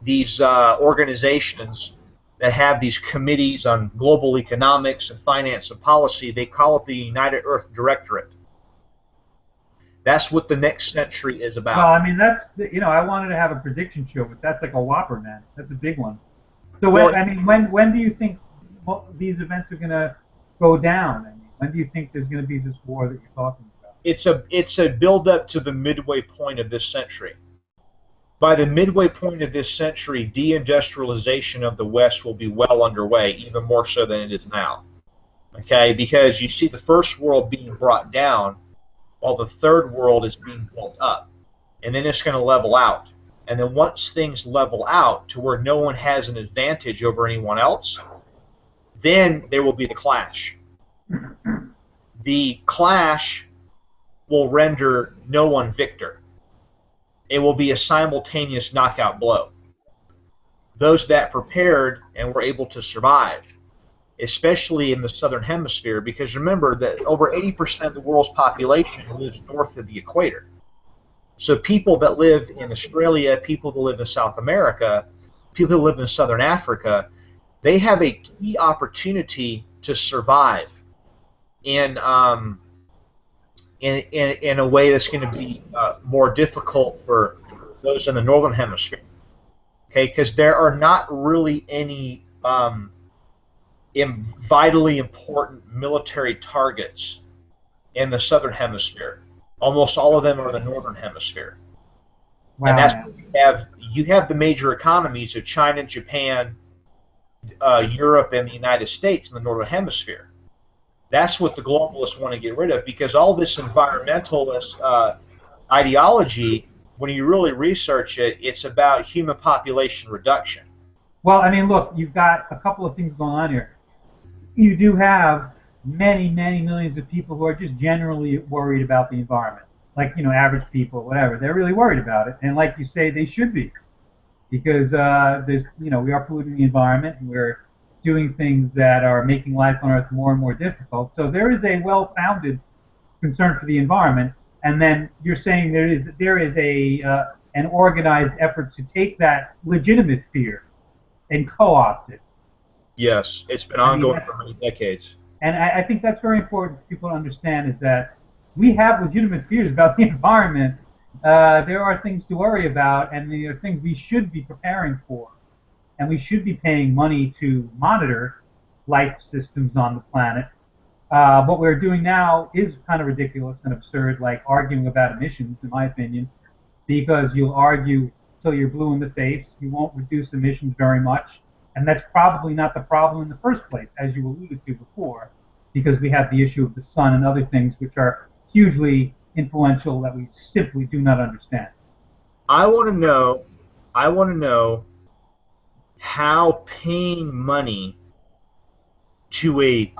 these organizations that have these committees on global economics and finance and policy, they call it the United Earth Directorate. That's what the next century is about. Well, I mean, that's, I wanted to have a prediction show, but that's like a whopper, man. That's a big one. So, when do you think these events are going to go down? I mean, when do you think there's going to be this war that you're talking about? It's a build-up to the midway point of this century. By the midway point of this century, deindustrialization of the West will be well underway, even more so than it is now. Okay, because you see the first world being brought down, while the third world is being built up. And then it's going to level out. And then once things level out to where no one has an advantage over anyone else, then there will be the clash. The clash will render no one victor. It will be a simultaneous knockout blow. Those that prepared and were able to survive, especially in the southern hemisphere, because remember that over 80% of the world's population lives north of the equator. So people that live in Australia, people that live in South America, people that live in Southern Africa, they have a key opportunity to survive in a way that's going to be more difficult for those in the northern hemisphere. Okay, because there are not really any vitally important military targets in the southern hemisphere. Almost all of them are in the northern hemisphere. Wow. And that's what you have the major economies of China, Japan, Europe, and the United States in the northern hemisphere. That's what the globalists want to get rid of, because all this environmentalist ideology, when you really research it, it's about human population reduction. Well, I mean, look, you've got a couple of things going on here. You do have many, many millions of people who are just generally worried about the environment, like, average people, whatever. They're really worried about it, and like you say, they should be, because there's, we are polluting the environment, and we're doing things that are making life on Earth more and more difficult. So there is a well-founded concern for the environment, and then you're saying there is an organized effort to take that legitimate fear and co-opt it. Yes, it's been ongoing for many decades. And I think that's very important for people to understand, is that we have legitimate fears about the environment. There are things to worry about, and there are things we should be preparing for. And we should be paying money to monitor life systems on the planet. What we're doing now is kind of ridiculous and absurd, like arguing about emissions, in my opinion, because you'll argue till you're blue in the face. You won't reduce emissions very much. And that's probably not the problem in the first place, as you alluded to before, because we have the issue of the sun and other things which are hugely influential that we simply do not understand. I want to know how paying money to a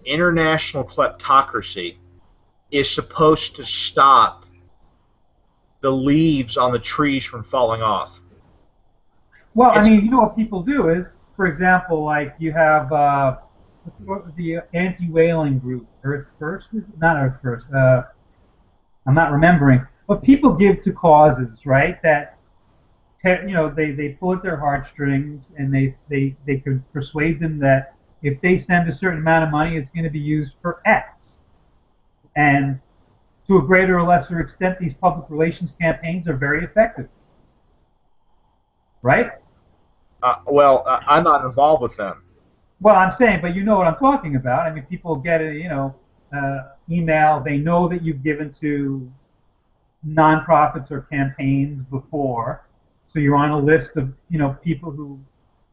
international kleptocracy is supposed to stop the leaves on the trees from falling off. Well, I mean, what people do is, for example, like you have the anti-whaling group, Earth First, not Earth First, I'm not remembering, but people give to causes, right, that, they pull at their heartstrings, and they can persuade them that if they send a certain amount of money, it's going to be used for X. And to a greater or lesser extent, these public relations campaigns are very effective. Right? I'm not involved with them. Well, I'm saying, but you know what I'm talking about. I mean, people get a, email. They know that you've given to nonprofits or campaigns before, so you're on a list of, people who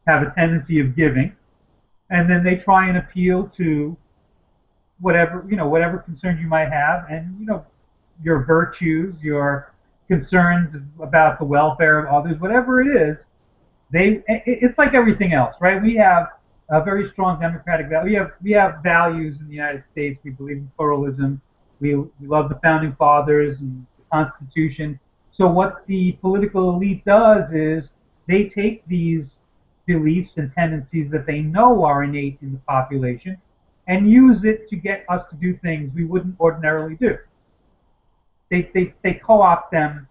have a tendency of giving, and then they try and appeal to whatever concerns you might have, and your virtues, your concerns about the welfare of others, whatever it is. It's like everything else, right? We have a very strong democratic value. We have values in the United States. We believe in pluralism. We love the founding fathers and the Constitution. So what the political elite does is they take these beliefs and tendencies that they know are innate in the population and use it to get us to do things we wouldn't ordinarily do. They co-opt them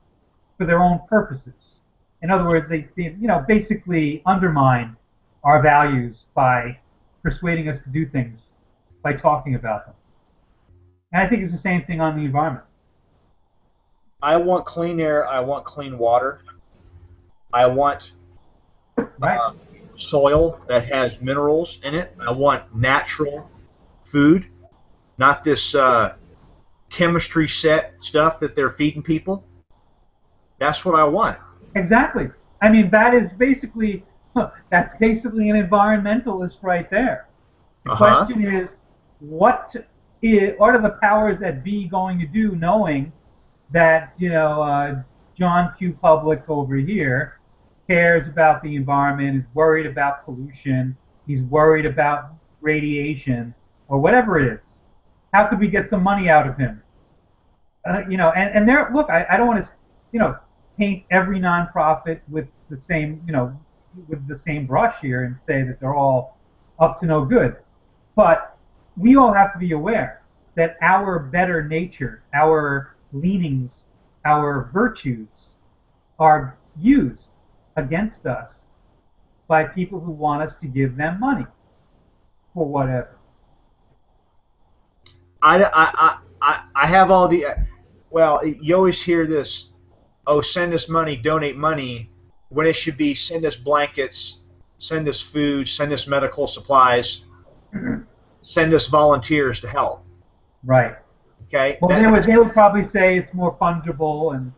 for their own purposes. In other words, they basically undermine our values by persuading us to do things, by talking about them. And I think it's the same thing on the environment. I want clean air. I want clean water. I want Right. soil that has minerals in it. I want natural food, not this chemistry set stuff that they're feeding people. That's what I want. Exactly. I mean, that's basically an environmentalist right there. The Uh-huh. question is, what are the powers that be going to do, knowing that John Q. Public over here cares about the environment, is worried about pollution, he's worried about radiation, or whatever it is. How could we get some money out of him? And there. Look, I don't want to, paint every nonprofit with the same, with the same brush here and say that they're all up to no good. But we all have to be aware that our better nature, our leanings, our virtues are used against us by people who want us to give them money for whatever. I have all the. Well, you always hear this. Oh, send us money, donate money, when it should be send us blankets, send us food, send us medical supplies, send us volunteers to help. Right. Okay, Well, they would probably say it's more fungible and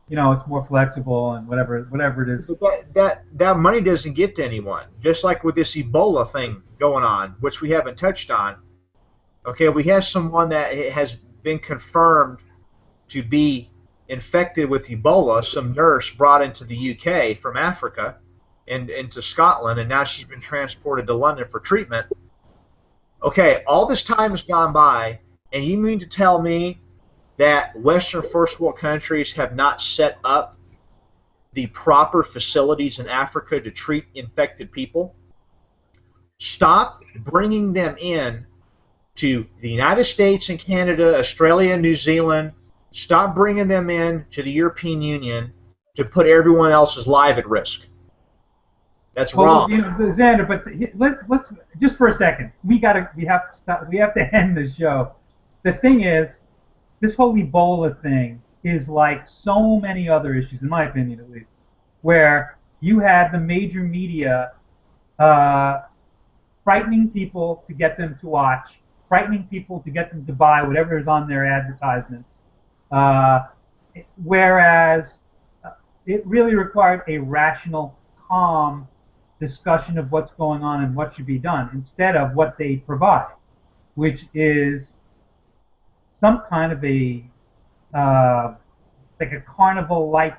it's more flexible and whatever it is. but that money doesn't get to anyone. Just like with this Ebola thing going on, which we haven't touched on. Okay, we have someone that has been confirmed to be infected with Ebola, some nurse brought into the UK from Africa and into Scotland, and now she's been transported to London for treatment. Okay, all this time has gone by, and you mean to tell me that Western first world countries have not set up the proper facilities in Africa to treat infected people? Stop bringing them in to the United States and Canada, Australia, New Zealand. Stop bringing them in to the European Union to put everyone else's life at risk. That's Well, wrong. Xander, but let's just for a second. We have to stop. We have to end the show. The thing is, this whole Ebola thing is like so many other issues, in my opinion at least, where you had the major media frightening people to get them to watch, frightening people to get them to buy whatever is on their advertisements, whereas it really required a rational, calm discussion of what's going on and what should be done instead of what they provide, which is some kind of a like a carnival-like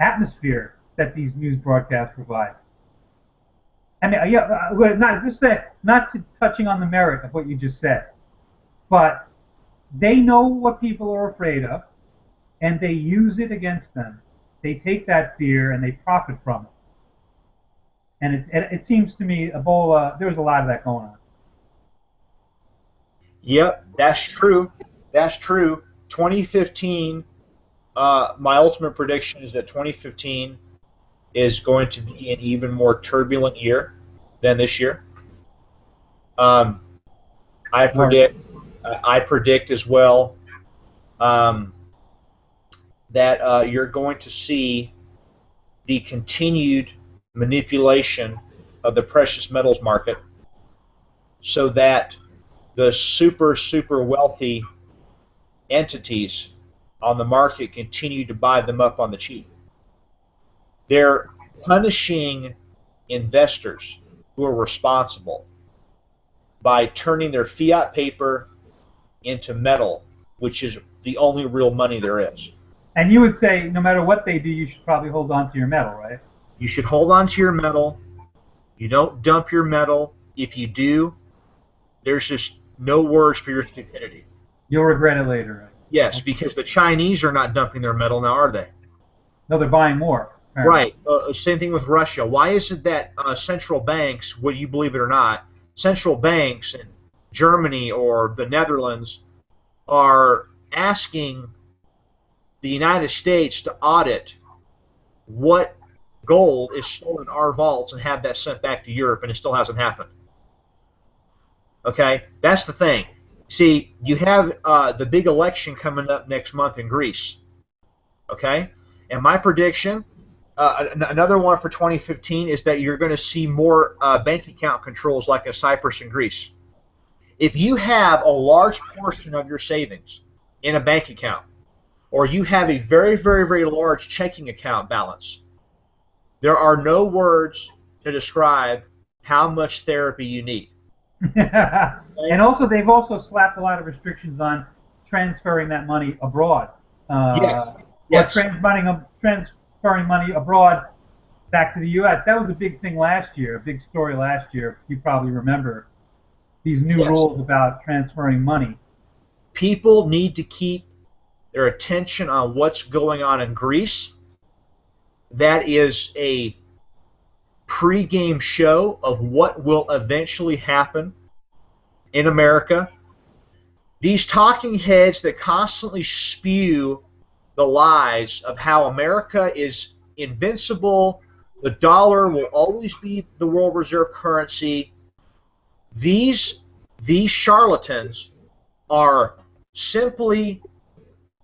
atmosphere that these news broadcasts provide. I mean, yeah, not touching on the merit of what you just said, but they know what people are afraid of, and they use it against them. They take that fear and they profit from it. And it seems to me Ebola, there's a lot of that going on. Yep, that's true. That's true. 2015, my ultimate prediction is that 2015 is going to be an even more turbulent year than this year. Um, I predict, I predict as well that you're going to see the continued manipulation of the precious metals market so that the super wealthy entities on the market continue to buy them up on the cheap. They're punishing investors who are responsible by turning their fiat paper into metal, which is the only real money there is. And you would say no matter what they do, you should probably hold on to your metal, right? You should hold on to your metal. You don't dump your metal. If you do, there's just no words for your stupidity. You'll regret it later, right? Yes, because the Chinese are not dumping their metal now, are they? No, they're buying more. Right. Same thing with Russia. Why is it that central banks, whether you believe it or not, central banks in Germany or the Netherlands are asking the United States to audit what gold is stored in our vaults and have that sent back to Europe, and it still hasn't happened? Okay? That's the thing. See, you have the big election coming up next month in Greece. Okay? And my prediction, another one for 2015, is that you're going to see more bank account controls like in Cyprus and Greece. If you have a large portion of your savings in a bank account, or you have a very large checking account balance, there are no words to describe how much therapy you need. And also, they've also slapped a lot of restrictions on transferring that money abroad. Yes. Transferring money abroad back to the U.S. That was a big thing last year, a big story last year. You probably remember these new rules about transferring money. People need to keep their attention on what's going on in Greece. That is a pre-game show of what will eventually happen in America. These talking heads that constantly spew the lies of how America is invincible, the dollar will always be the world reserve currency. These charlatans are simply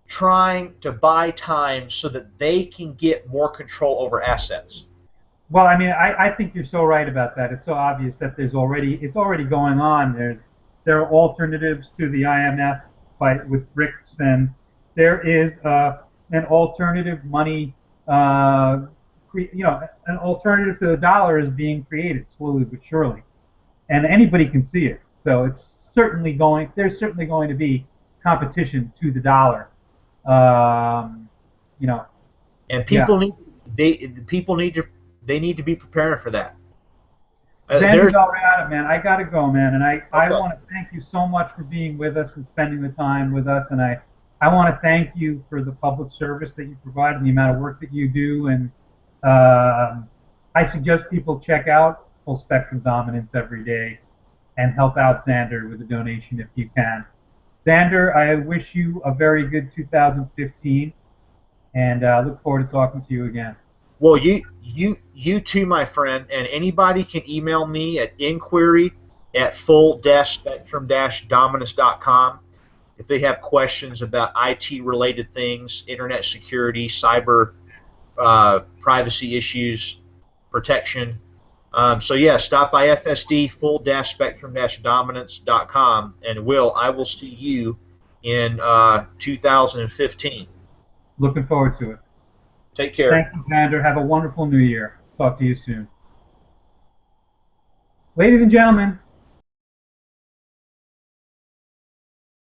trying to buy time so that they can get more control over assets. Well, I mean, I think you're so right about that. It's so obvious that it's already going on. There are alternatives to the IMF with BRICS, and there is an alternative money, an alternative to the dollar is being created slowly but surely, and anybody can see it. So it's certainly going. There's certainly going to be competition to the dollar. And people need to be preparing for that. Xander Dal Riata, man, I gotta go, man, and I want to thank you so much for being with us and spending the time with us, and I want to thank you for the public service that you provide and the amount of work that you do, and I suggest people check out Full Spectrum Dominance every day and help out Xander with a donation if you can. Xander, I wish you a very good 2015, and look forward to talking to you again. Well, you too, my friend, and anybody can email me at inquiry@full-spectrum-dominance.com if they have questions about IT-related things, internet security, cyber privacy issues, protection. So yeah, stop by FSD full-spectrum-dominance.com, and I will see you in 2015. Looking forward to it. Take care. Thank you, Xander. Have a wonderful New Year. Talk to you soon. Ladies and gentlemen,